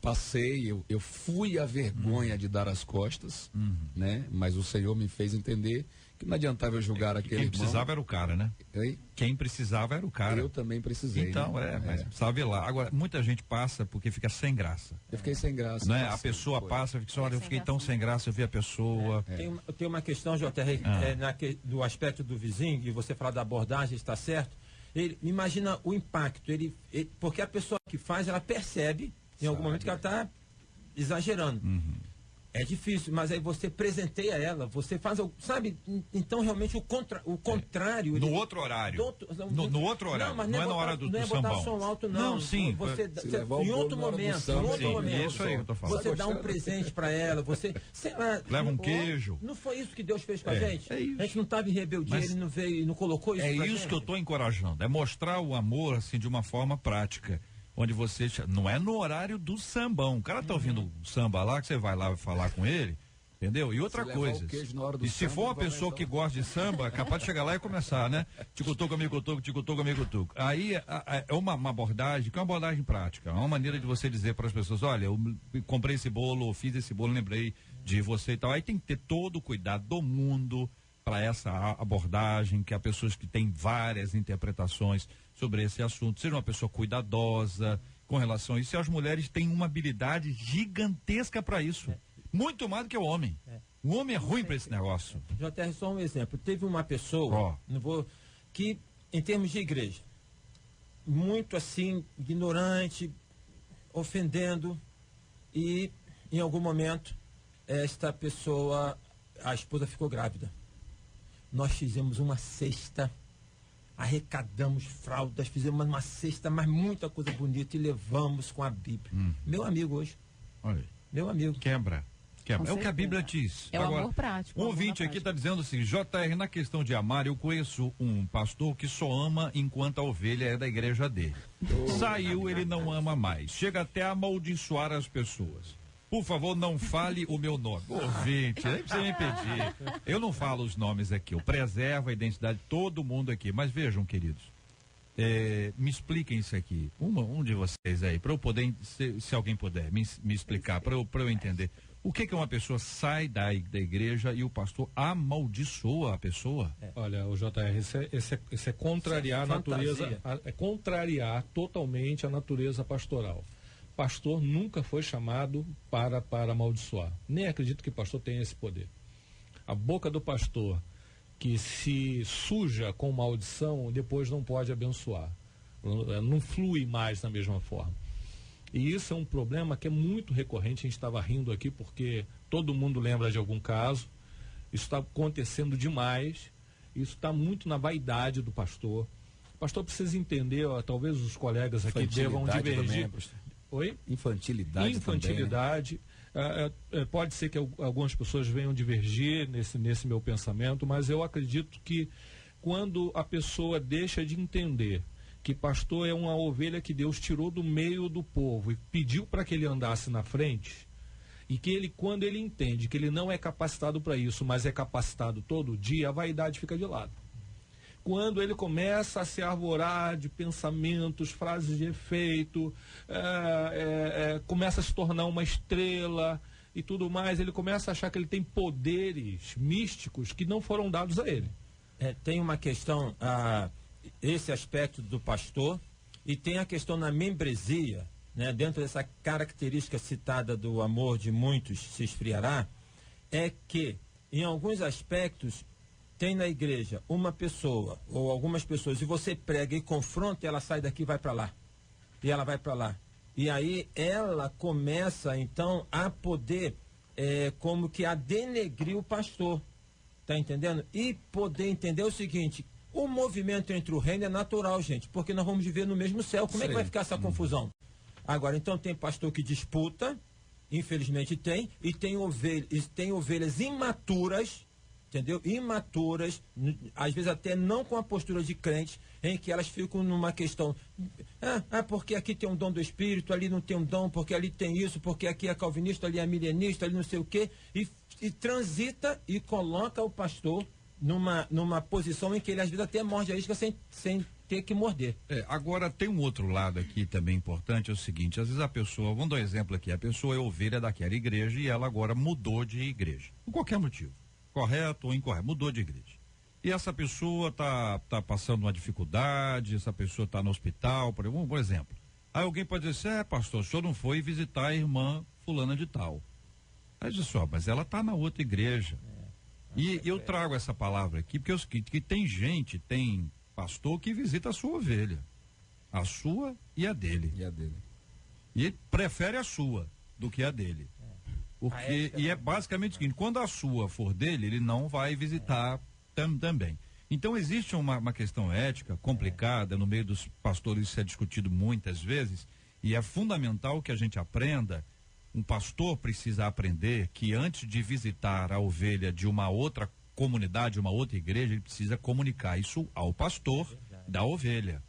passei, eu fui a vergonha de dar as costas, né? Mas o Senhor me fez entender que não adiantava eu julgar aquele irmão. Quem precisava era o cara, né? Oi? Quem precisava era o cara. Eu também precisei. Então, né? mas sabe lá. Agora, muita gente passa porque fica sem graça. Eu fiquei sem graça. Né? A pessoa passa e fica assim, olha, eu fiquei tão sem graça, eu vi a pessoa. Tem uma questão, JR, do aspecto do vizinho, e você fala da abordagem, está certo. Imagina o impacto, porque a pessoa que faz, ela percebe em algum momento que ela está exagerando. É difícil, mas aí você presenteia ela, você faz, sabe? Então realmente o contrário. No outro horário. No outro horário. Não é na hora do sambão. Botar som alto, não. Não, sim. Em outro momento. Isso aí que eu tô falando. Você dá um presente para ela, sei lá. Leva um queijo. Não foi isso que Deus fez com a gente? É isso. A gente não estava em rebeldia, ele não veio e não colocou isso pra gente. É isso que eu estou encorajando, é mostrar o amor assim de uma forma prática. Onde você, não é no horário do sambão, o cara tá ouvindo o samba lá, que você vai lá falar com ele, entendeu? E outra coisa, e se for uma pessoa que gosta de samba, é capaz de chegar lá e começar, né? Ticutuco, amigo tuco, ticutuco, amigo tuco. Aí é uma abordagem, que é uma abordagem prática, é uma maneira de você dizer para as pessoas, olha, eu comprei esse bolo, fiz esse bolo, lembrei de você e tal. Aí tem que ter todo o cuidado do mundo para essa abordagem, que há pessoas que têm várias interpretações sobre esse assunto. Seja uma pessoa cuidadosa com relação a isso. E as mulheres têm uma habilidade gigantesca para isso. Muito mais do que o homem. O homem é ruim para esse negócio. JR, só um exemplo. Teve uma pessoa, que, em termos de igreja, muito assim, ignorante, ofendendo, e em algum momento, esta pessoa, a esposa ficou grávida. Nós fizemos uma cesta, arrecadamos fraldas, fizemos uma cesta, mas muita coisa bonita, e levamos com a Bíblia. Meu amigo hoje. Olha aí. Meu amigo. Quebra. É o que a Bíblia diz. É o amor prático. Um ouvinte aqui está dizendo assim, JR, na questão de amar, eu conheço um pastor que só ama enquanto a ovelha é da igreja dele. Saiu, ele não ama mais. Chega até a amaldiçoar as pessoas. Por favor, não fale o meu nome. Ouvinte, nem precisa me pedir. Eu não falo os nomes aqui, eu preservo a identidade de todo mundo aqui. Mas vejam, queridos, me expliquem isso aqui. Um de vocês aí, para eu poder, se alguém puder me explicar, para eu entender. O que uma pessoa sai da igreja e o pastor amaldiçoa a pessoa? Olha, o JR, esse é contrariar a natureza, é contrariar totalmente a natureza pastoral. Pastor nunca foi chamado para amaldiçoar. Nem acredito que pastor tenha esse poder. A boca do pastor que se suja com maldição, depois não pode abençoar. Não flui mais da mesma forma. E isso é um problema que é muito recorrente. A gente estava rindo aqui porque todo mundo lembra de algum caso. Isso está acontecendo demais. Isso está muito na vaidade do pastor. O pastor precisa entender, talvez os colegas aqui devam divergir. Oi? Infantilidade. Pode ser que algumas pessoas venham divergir nesse meu pensamento, mas eu acredito que quando a pessoa deixa de entender que pastor é uma ovelha que Deus tirou do meio do povo e pediu para que ele andasse na frente, e que ele, quando ele entende que ele não é capacitado para isso, mas é capacitado todo dia, a vaidade fica de lado. Quando ele começa a se arvorar de pensamentos, frases de efeito, começa a se tornar uma estrela e tudo mais, ele começa a achar que ele tem poderes místicos que não foram dados a ele. Tem uma questão, esse aspecto do pastor, e tem a questão na membresia, né, dentro dessa característica citada do amor de muitos se esfriará, é que, em alguns aspectos, tem na igreja uma pessoa ou algumas pessoas, e você prega e confronta, ela sai daqui e vai para lá. E ela vai para lá. E aí ela começa, então, a poder, como que a denegrir o pastor. Tá entendendo? E poder entender o seguinte: o movimento entre o reino é natural, gente, porque nós vamos viver no mesmo céu. Como é que vai ficar essa confusão? Agora, então, tem pastor que disputa, infelizmente tem, e tem ovelhas imaturas, entendeu? Imaturas, às vezes até não com a postura de crente, em que elas ficam numa questão, porque aqui tem um dom do Espírito, ali não tem um dom, porque ali tem isso, porque aqui é calvinista, ali é milenista, ali não sei o quê, e transita e coloca o pastor numa posição em que ele às vezes até morde a isca sem ter que morder. Agora tem um outro lado aqui também importante, é o seguinte: às vezes a pessoa, vamos dar um exemplo aqui, a pessoa é ovelha daquela igreja e ela agora mudou de igreja, por qualquer motivo, correto ou incorreto, mudou de igreja. E essa pessoa tá passando uma dificuldade, essa pessoa está no hospital, por exemplo. Aí alguém pode dizer assim: pastor, o senhor não foi visitar a irmã fulana de tal. Aí diz só, mas ela está na outra igreja. E eu trago essa palavra aqui porque é o seguinte, que tem pastor que visita a sua ovelha, a sua e a dele. E prefere a sua do que a dele. E é basicamente o seguinte: quando a sua for dele, ele não vai visitar também. Então existe uma questão ética complicada no meio dos pastores, isso é discutido muitas vezes, e é fundamental que a gente aprenda. Um pastor precisa aprender que antes de visitar a ovelha de uma outra comunidade, uma outra igreja, ele precisa comunicar isso ao pastor da ovelha.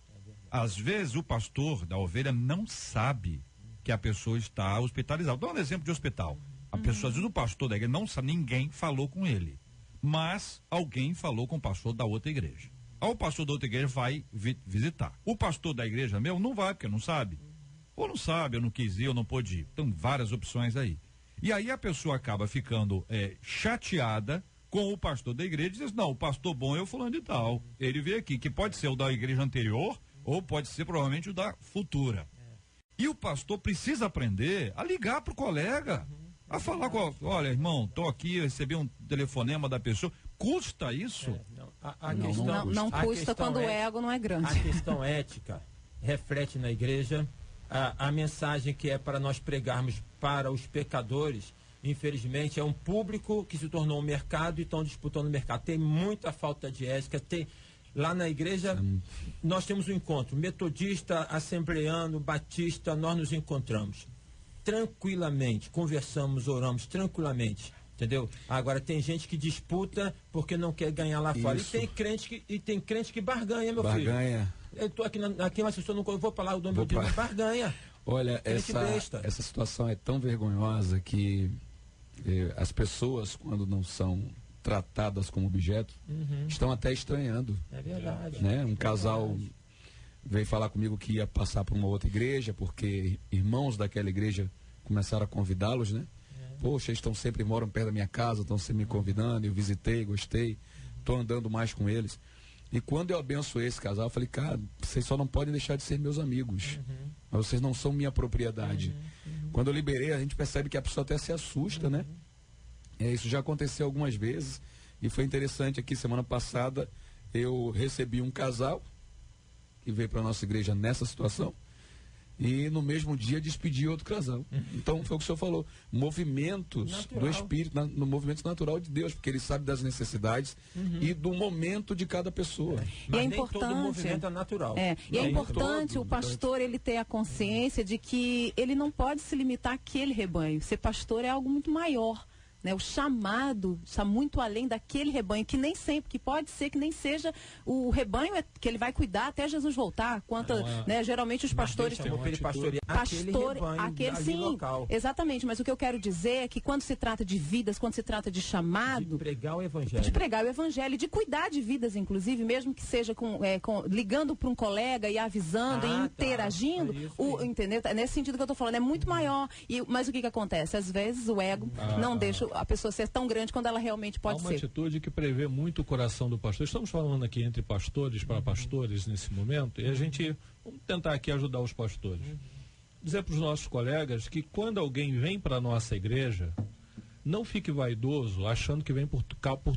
Às vezes o pastor da ovelha não sabe que a pessoa está hospitalizada. Dá um exemplo de hospital. A pessoa, às vezes o pastor da igreja não sabe, ninguém falou com ele, mas alguém falou com o pastor da outra igreja. Aí o pastor da outra igreja vai visitar. O pastor da igreja meu não vai, porque não sabe. Ou não sabe, eu não quis ir, eu não pude ir. Então, várias opções aí. E aí a pessoa acaba ficando chateada com o pastor da igreja e diz, não, o pastor bom é o fulano de tal. Ele veio aqui, que pode ser o da igreja anterior ou pode ser provavelmente o da futura. E o pastor precisa aprender a ligar pro colega, a falar com, olha, irmão, tô aqui, eu recebi um telefonema da pessoa. Custa isso? Não custa quando o ego não é grande. A questão ética reflete na igreja a mensagem que é para nós pregarmos para os pecadores. Infelizmente, é um público que se tornou um mercado e estão disputando o mercado. Tem muita falta de ética. Lá na igreja, nós temos um encontro. Metodista, assembleano, batista, nós nos encontramos tranquilamente, conversamos, oramos tranquilamente. Entendeu? Agora, tem gente que disputa porque não quer ganhar lá fora. E tem crente que barganha, meu filho. Barganha. Eu estou aqui, mas eu não vou falar o nome do dia, barganha. Olha, essa situação é tão vergonhosa que as pessoas, quando não são tratadas como objeto, estão até estranhando. É verdade. Né? Um casal veio falar comigo que ia passar para uma outra igreja, porque irmãos daquela igreja começaram a convidá-los, né? Poxa, eles moram perto da minha casa, estão sempre me convidando, eu visitei, gostei, estou andando mais com eles. E quando eu abençoei esse casal, eu falei, cara, vocês só não podem deixar de ser meus amigos. Mas vocês não são minha propriedade. Quando eu liberei, a gente percebe que a pessoa até se assusta, né? Isso já aconteceu algumas vezes. E foi interessante aqui, semana passada, eu recebi um casal que veio para a nossa igreja nessa situação. E no mesmo dia despedi outro casal. Então foi o que o senhor falou, movimentos natural do Espírito, no movimento natural de Deus, porque ele sabe das necessidades e do momento de cada pessoa. Mas nem todo movimento é natural. E é importante o pastor ele ter a consciência de que ele não pode se limitar àquele rebanho. Ser pastor é algo muito maior. Né, o chamado está muito além daquele rebanho, que nem sempre, que pode ser que nem seja o rebanho que ele vai cuidar até Jesus voltar. Geralmente os pastores aquele sim, local. Exatamente, mas o que eu quero dizer é que quando se trata de vidas, quando se trata de chamado, de pregar o evangelho, de cuidar de vidas, inclusive, mesmo que seja ligando para um colega e avisando e interagindo, entendeu? É nesse sentido que eu estou falando, é muito maior. Mas o que acontece? Às vezes o ego não deixa a pessoa ser tão grande quando ela realmente pode ser. Há uma atitude que prevê muito o coração do pastor. Estamos falando aqui entre pastores para pastores nesse momento, e a gente vamos tentar aqui ajudar os pastores. Dizer para os nossos colegas que quando alguém vem para a nossa igreja, não fique vaidoso achando que vem por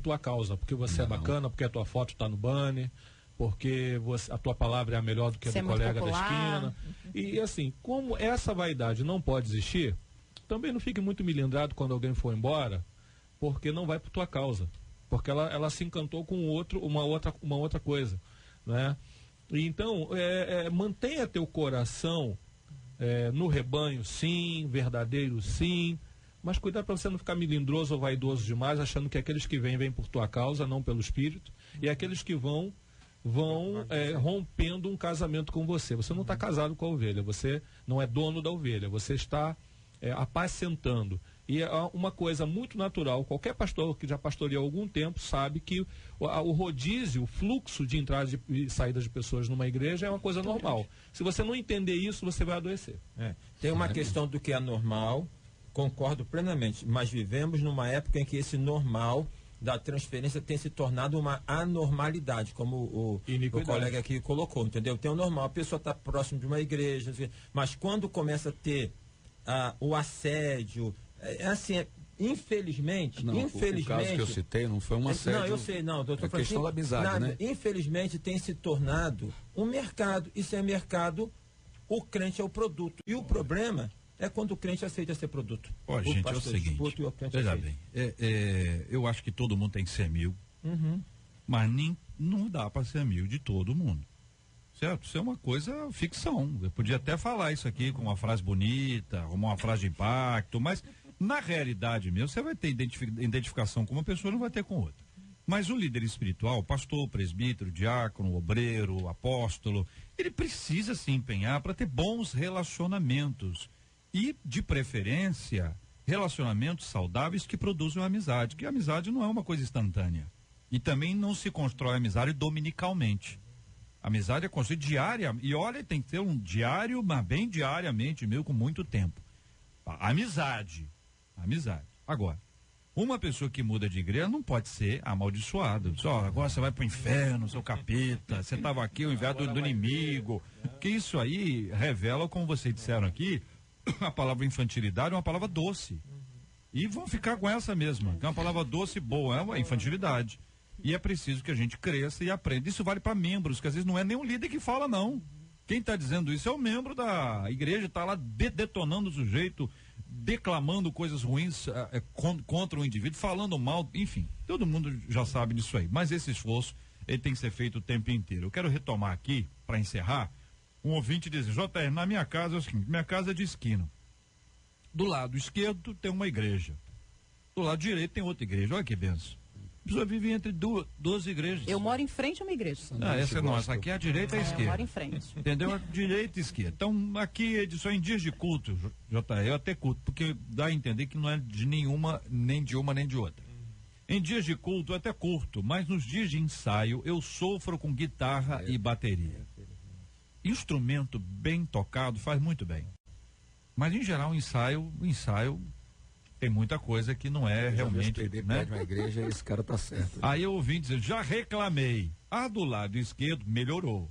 tua causa, porque você é bacana, porque a tua foto está no banner, porque a tua palavra é a melhor do que a do colega da esquina. E assim, como essa vaidade não pode existir, também não fique muito milindrado quando alguém for embora, porque não vai por tua causa, porque ela se encantou com uma outra coisa, né? E então mantenha teu coração no rebanho, sim, verdadeiro, sim, mas cuidado para você não ficar milindroso ou vaidoso demais, achando que aqueles que vêm por tua causa, não pelo Espírito, e aqueles que vão rompendo um casamento com você. Você não está casado com a ovelha, você não é dono da ovelha, você está apacentando. E é uma coisa muito natural, qualquer pastor que já pastoreou há algum tempo sabe que o rodízio, o fluxo de entrada e saída de pessoas numa igreja é uma coisa normal. Se você não entender isso, você vai adoecer. Tem uma questão do que é normal, concordo plenamente, mas vivemos numa época em que esse normal da transferência tem se tornado uma anormalidade, como o colega aqui colocou, entendeu? Tem o normal, a pessoa está próximo de uma igreja, mas quando começa a ter o assédio, infelizmente, o caso que eu citei não foi um assédio. Não, eu sei, não. É questão da amizade, né? Infelizmente tem se tornado um mercado. Isso é mercado, o crente é o produto. E o problema é quando o crente aceita ser produto. Gente, é o seguinte, veja bem, eu acho que todo mundo tem que ser amigo, mas não dá para ser amigo de todo mundo. Certo? Isso é uma coisa ficção. Eu podia até falar isso aqui com uma frase bonita, uma frase de impacto, mas na realidade mesmo, você vai ter identificação com uma pessoa, não vai ter com outra. Mas o líder espiritual, pastor, presbítero, diácono, obreiro, apóstolo, ele precisa se empenhar para ter bons relacionamentos. E, de preferência, relacionamentos saudáveis que produzam amizade. Que a amizade não é uma coisa instantânea. E também não se constrói amizade dominicalmente. Amizade é construída diária, e olha, tem que ter um diário, mas bem diariamente, meio com muito tempo. Amizade. Agora, Uma pessoa que muda de igreja não pode ser amaldiçoada. Só agora você vai pro inferno, seu capeta, você estava aqui, o enviado do inimigo. Que isso aí revela, como vocês disseram aqui, a palavra infantilidade é uma palavra doce. E vão ficar com essa mesma, que é uma palavra doce e boa, é uma infantilidade. E é preciso que a gente cresça e aprenda. Isso vale para membros, que às vezes não é nem o líder que fala, não. Quem está dizendo isso é o membro da igreja, está lá detonando o sujeito, declamando coisas ruins contra o indivíduo, falando mal, enfim, todo mundo já sabe disso aí. Mas esse esforço, ele tem que ser feito o tempo inteiro. Eu quero retomar aqui, para encerrar, um ouvinte diz, JR, na minha casa é o seguinte, minha casa é de esquina. Do lado esquerdo tem uma igreja. Do lado direito tem outra igreja. Olha que benção. A pessoa vive entre duas igrejas. Eu moro em frente a uma igreja. Essa é nossa. Aqui é a direita e a esquerda. Eu moro em frente. Entendeu? A direita e a esquerda. Então, aqui é só em dias de culto, JR, eu até culto, porque dá a entender que não é de nenhuma, nem de uma, nem de outra. Em dias de culto eu até curto, mas nos dias de ensaio eu sofro com guitarra e bateria. Instrumento bem tocado faz muito bem. Mas em geral o ensaio tem muita coisa que não é realmente, né? Uma igreja, esse cara tá certo. Aí eu ouvi dizer, já reclamei. A do lado esquerdo melhorou.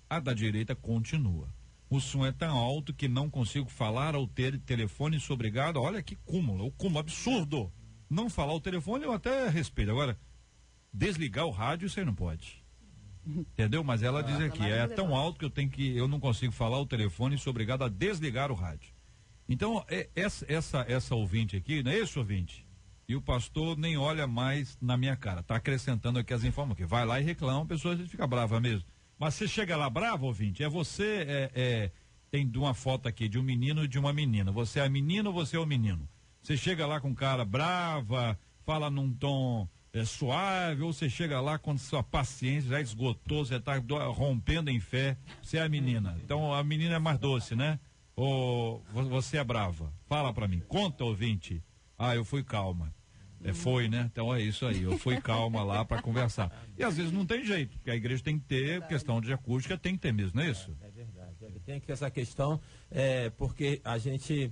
A da direita continua. O som é tão alto que não consigo falar ao ter telefone sobrigado. Olha que cúmulo, o cúmulo absurdo. Não falar o telefone eu até respeito. Agora, desligar o rádio você não pode. Entendeu? Mas ela diz aqui, é tão alto que eu não consigo falar o telefone e sou obrigado a desligar o rádio. Então, essa ouvinte aqui, não é esse ouvinte? E o pastor nem olha mais na minha cara. Tá acrescentando aqui as informações. Vai lá e reclama, a pessoa fica brava mesmo. Mas você chega lá bravo, ouvinte? Tem uma foto aqui de um menino e de uma menina. Você é a menina ou você é o menino? Você chega lá com cara brava, fala num tom suave, ou você chega lá quando sua paciência já esgotou, você tá rompendo em fé, você é a menina. Então a menina é mais doce, né? Ou você é brava? Fala pra mim, conta, ouvinte. Eu fui calma. Foi, né? Então é isso aí, eu fui calma lá pra conversar. E às vezes não tem jeito, porque a igreja tem que ter questão de acústica, tem que ter mesmo, não é isso? É verdade, tem que ter essa questão, porque a gente,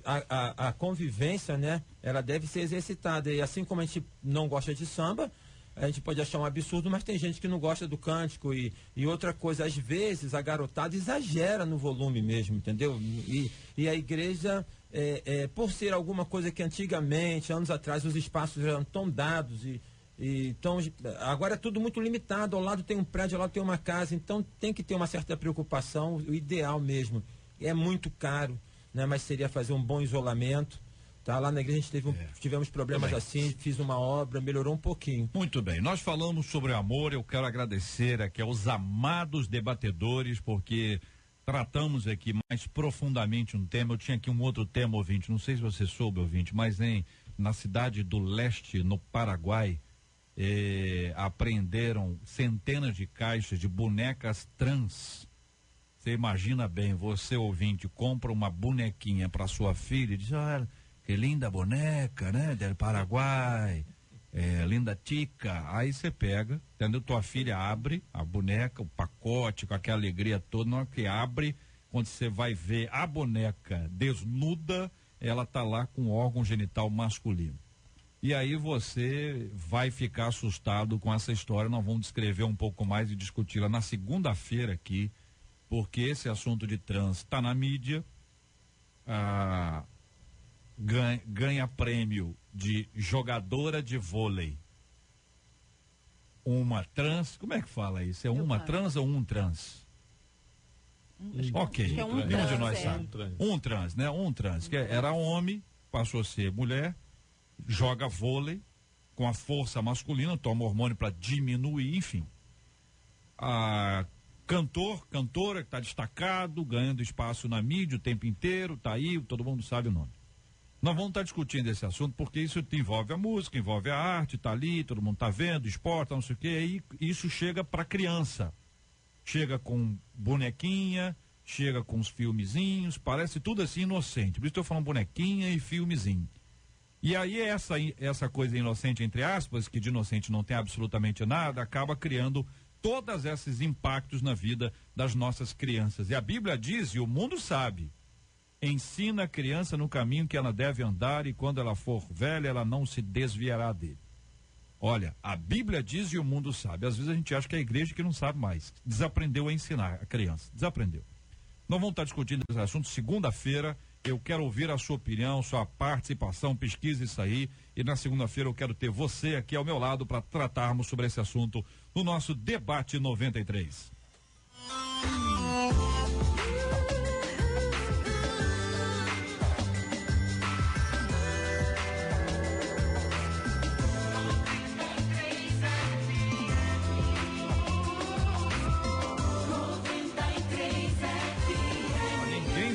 a convivência, né, ela deve ser exercitada, e assim como a gente não gosta de samba, a gente pode achar um absurdo, mas tem gente que não gosta do cântico e outra coisa, às vezes a garotada exagera no volume mesmo, entendeu? E a igreja, por ser alguma coisa que antigamente, anos atrás, os espaços eram tão dados então, agora é tudo muito limitado, ao lado tem um prédio, ao lado tem uma casa, então tem que ter uma certa preocupação, o ideal mesmo, é muito caro, né? Mas seria fazer um bom isolamento. Tá, lá na igreja a gente tivemos problemas assim, fiz uma obra, melhorou um pouquinho. Muito bem, nós falamos sobre amor, eu quero agradecer aqui aos amados debatedores, porque tratamos aqui mais profundamente um tema. Eu tinha aqui um outro tema, ouvinte, não sei se você soube, ouvinte, mas na cidade do Leste, no Paraguai, apreenderam centenas de caixas de bonecas trans. Você imagina bem, você ouvinte, compra uma bonequinha para sua filha e diz, olha, que linda boneca, né? Del Paraguai, linda tica. Aí você pega, entendeu? Tua filha abre a boneca, o pacote, com aquela alegria toda, na hora que abre, quando você vai ver a boneca desnuda, ela tá lá com órgão genital masculino. E aí você vai ficar assustado com essa história. Nós vamos descrever um pouco mais e discuti-la na segunda-feira aqui, porque esse assunto de trans está na mídia. Ganha prêmio de jogadora de vôlei. Uma trans, como é que fala isso? É uma trans ou um trans? Ok, nenhum de nós sabe. Um trans, né? Um trans, que era homem, passou a ser mulher, joga vôlei com a força masculina, toma hormônio para diminuir, enfim. Cantora que está destacado, ganhando espaço na mídia o tempo inteiro, tá aí, todo mundo sabe o nome. Nós vamos estar discutindo esse assunto porque isso envolve a música, envolve a arte, tá ali, todo mundo tá vendo, esporte, não sei o quê, e isso chega para criança. Chega com bonequinha, chega com os filmezinhos, parece tudo assim inocente. Por isso estou falando bonequinha e filmezinho. E aí essa coisa inocente, entre aspas, que de inocente não tem absolutamente nada, acaba criando todos esses impactos na vida das nossas crianças. E a Bíblia diz, e o mundo sabe, Ensina a criança no caminho que ela deve andar e quando ela for velha, ela não se desviará dele. Olha, a Bíblia diz e o mundo sabe. Às vezes a gente acha que é a igreja que não sabe mais. Desaprendeu a ensinar a criança. Desaprendeu. Nós vamos estar discutindo esse assunto segunda-feira. Eu quero ouvir a sua opinião, sua participação, pesquise isso aí. E na segunda-feira eu quero ter você aqui ao meu lado para tratarmos sobre esse assunto no nosso Debate 93.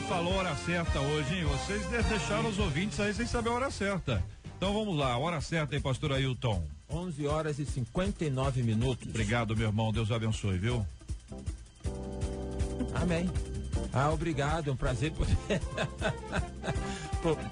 Falou a hora certa hoje, hein? Vocês deixaram os ouvintes aí sem saber a hora certa. Então vamos lá, a hora certa aí, pastor Ailton. 11 horas e 59 minutos. Obrigado, meu irmão, Deus abençoe, viu? Amém. Obrigado, é um prazer poder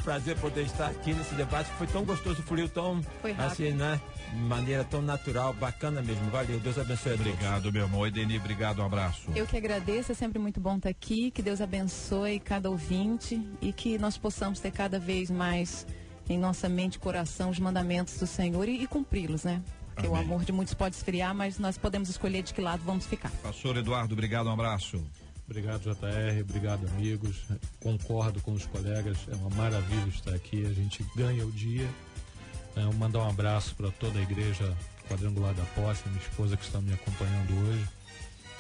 prazer poder estar aqui nesse debate, foi tão gostoso, fluiu tão assim, né? De maneira tão natural, bacana mesmo. Valeu, Deus abençoe a todos. Obrigado, meu irmão. Edeni, obrigado, um abraço. Eu que agradeço, é sempre muito bom estar aqui, que Deus abençoe cada ouvinte e que nós possamos ter cada vez mais em nossa mente e coração os mandamentos do Senhor e cumpri-los, né? Porque o amor de muitos pode esfriar, mas nós podemos escolher de que lado vamos ficar. Pastor Eduardo, obrigado, um abraço. Obrigado, JR, obrigado, amigos. Concordo com os colegas, é uma maravilha estar aqui, a gente ganha o dia. Mandar um abraço para toda a igreja Quadrangular da Posse, minha esposa que está me acompanhando hoje.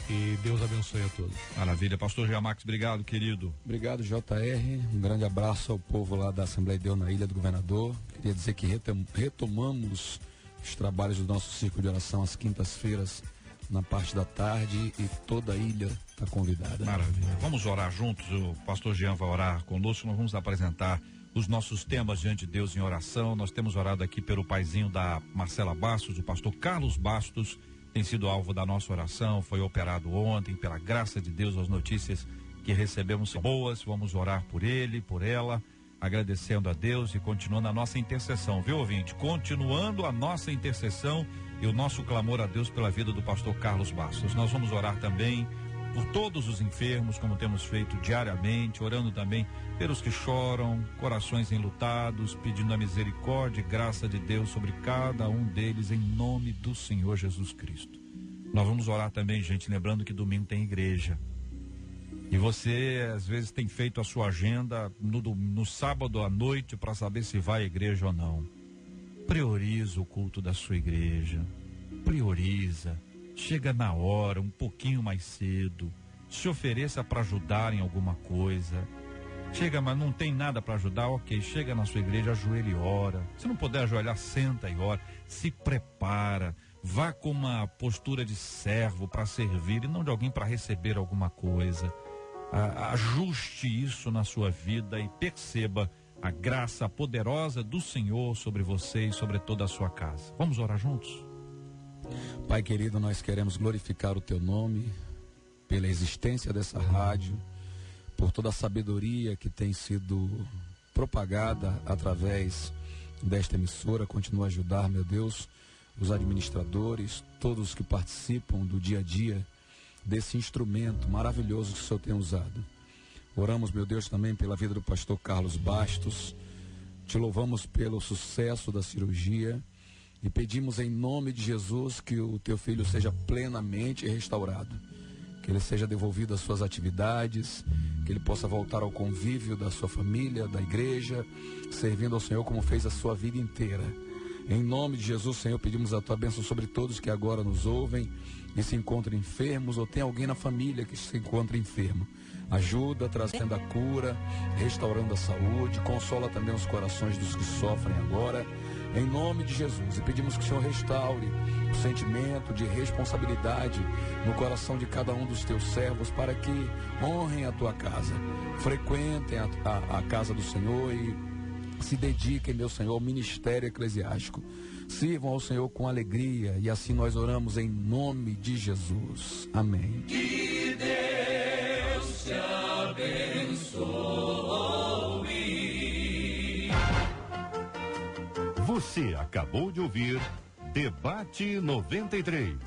E Deus abençoe a todos. Maravilha. Pastor Giamax, obrigado, querido. Obrigado, JR. Um grande abraço ao povo lá da Assembleia de Deus na Ilha do Governador. Queria dizer que retomamos os trabalhos do nosso círculo de oração às quintas-feiras, na parte da tarde, e toda a ilha está convidada. Maravilha. Vamos orar juntos. O pastor Jean vai orar conosco. Nós vamos apresentar os nossos temas diante de Deus em oração. Nós temos orado aqui pelo paizinho da Marcela Bastos, o pastor Carlos Bastos, tem sido alvo da nossa oração, foi operado ontem, pela graça de Deus, as notícias que recebemos são boas. Vamos orar por ele, por ela, agradecendo a Deus e continuando a nossa intercessão, viu, ouvinte? Continuando a nossa intercessão e o nosso clamor a Deus pela vida do pastor Carlos Bastos. Nós vamos orar também por todos os enfermos, como temos feito diariamente, orando também pelos que choram, corações enlutados, pedindo a misericórdia e graça de Deus sobre cada um deles, em nome do Senhor Jesus Cristo. Nós vamos orar também, gente, lembrando que domingo tem igreja. E você, às vezes, tem feito a sua agenda no sábado à noite para saber se vai à igreja ou não. Prioriza o culto da sua igreja. Prioriza. Chega na hora, um pouquinho mais cedo. Se ofereça para ajudar em alguma coisa. Chega, mas não tem nada para ajudar, ok. Chega na sua igreja, ajoelha e ora. Se não puder ajoelhar, senta e ora. Se prepara. Vá com uma postura de servo para servir e não de alguém para receber alguma coisa. Ajuste isso na sua vida e perceba a graça poderosa do Senhor sobre você e sobre toda a sua casa. Vamos orar juntos? Pai querido, nós queremos glorificar o teu nome pela existência dessa rádio, por toda a sabedoria que tem sido propagada através desta emissora. Continua a ajudar, meu Deus, os administradores, todos que participam do dia a dia desse instrumento maravilhoso que o Senhor tem usado. Oramos, meu Deus, também pela vida do pastor Carlos Bastos. Te louvamos pelo sucesso da cirurgia e pedimos em nome de Jesus que o teu filho seja plenamente restaurado, que ele seja devolvido às suas atividades, que ele possa voltar ao convívio da sua família, da igreja, servindo ao Senhor como fez a sua vida inteira. Em nome de Jesus, Senhor, pedimos a tua bênção sobre todos que agora nos ouvem e se encontram enfermos, ou tem alguém na família que se encontra enfermo. Ajuda, trazendo a cura, restaurando a saúde, consola também os corações dos que sofrem agora, em nome de Jesus. E pedimos que o Senhor restaure o sentimento de responsabilidade no coração de cada um dos teus servos, para que honrem a tua casa, frequentem a casa do Senhor e se dediquem, meu Senhor, ao ministério eclesiástico. Sirvam ao Senhor com alegria, e assim nós oramos em nome de Jesus. Amém. Que Deus te abençoe. Você acabou de ouvir Debate 93.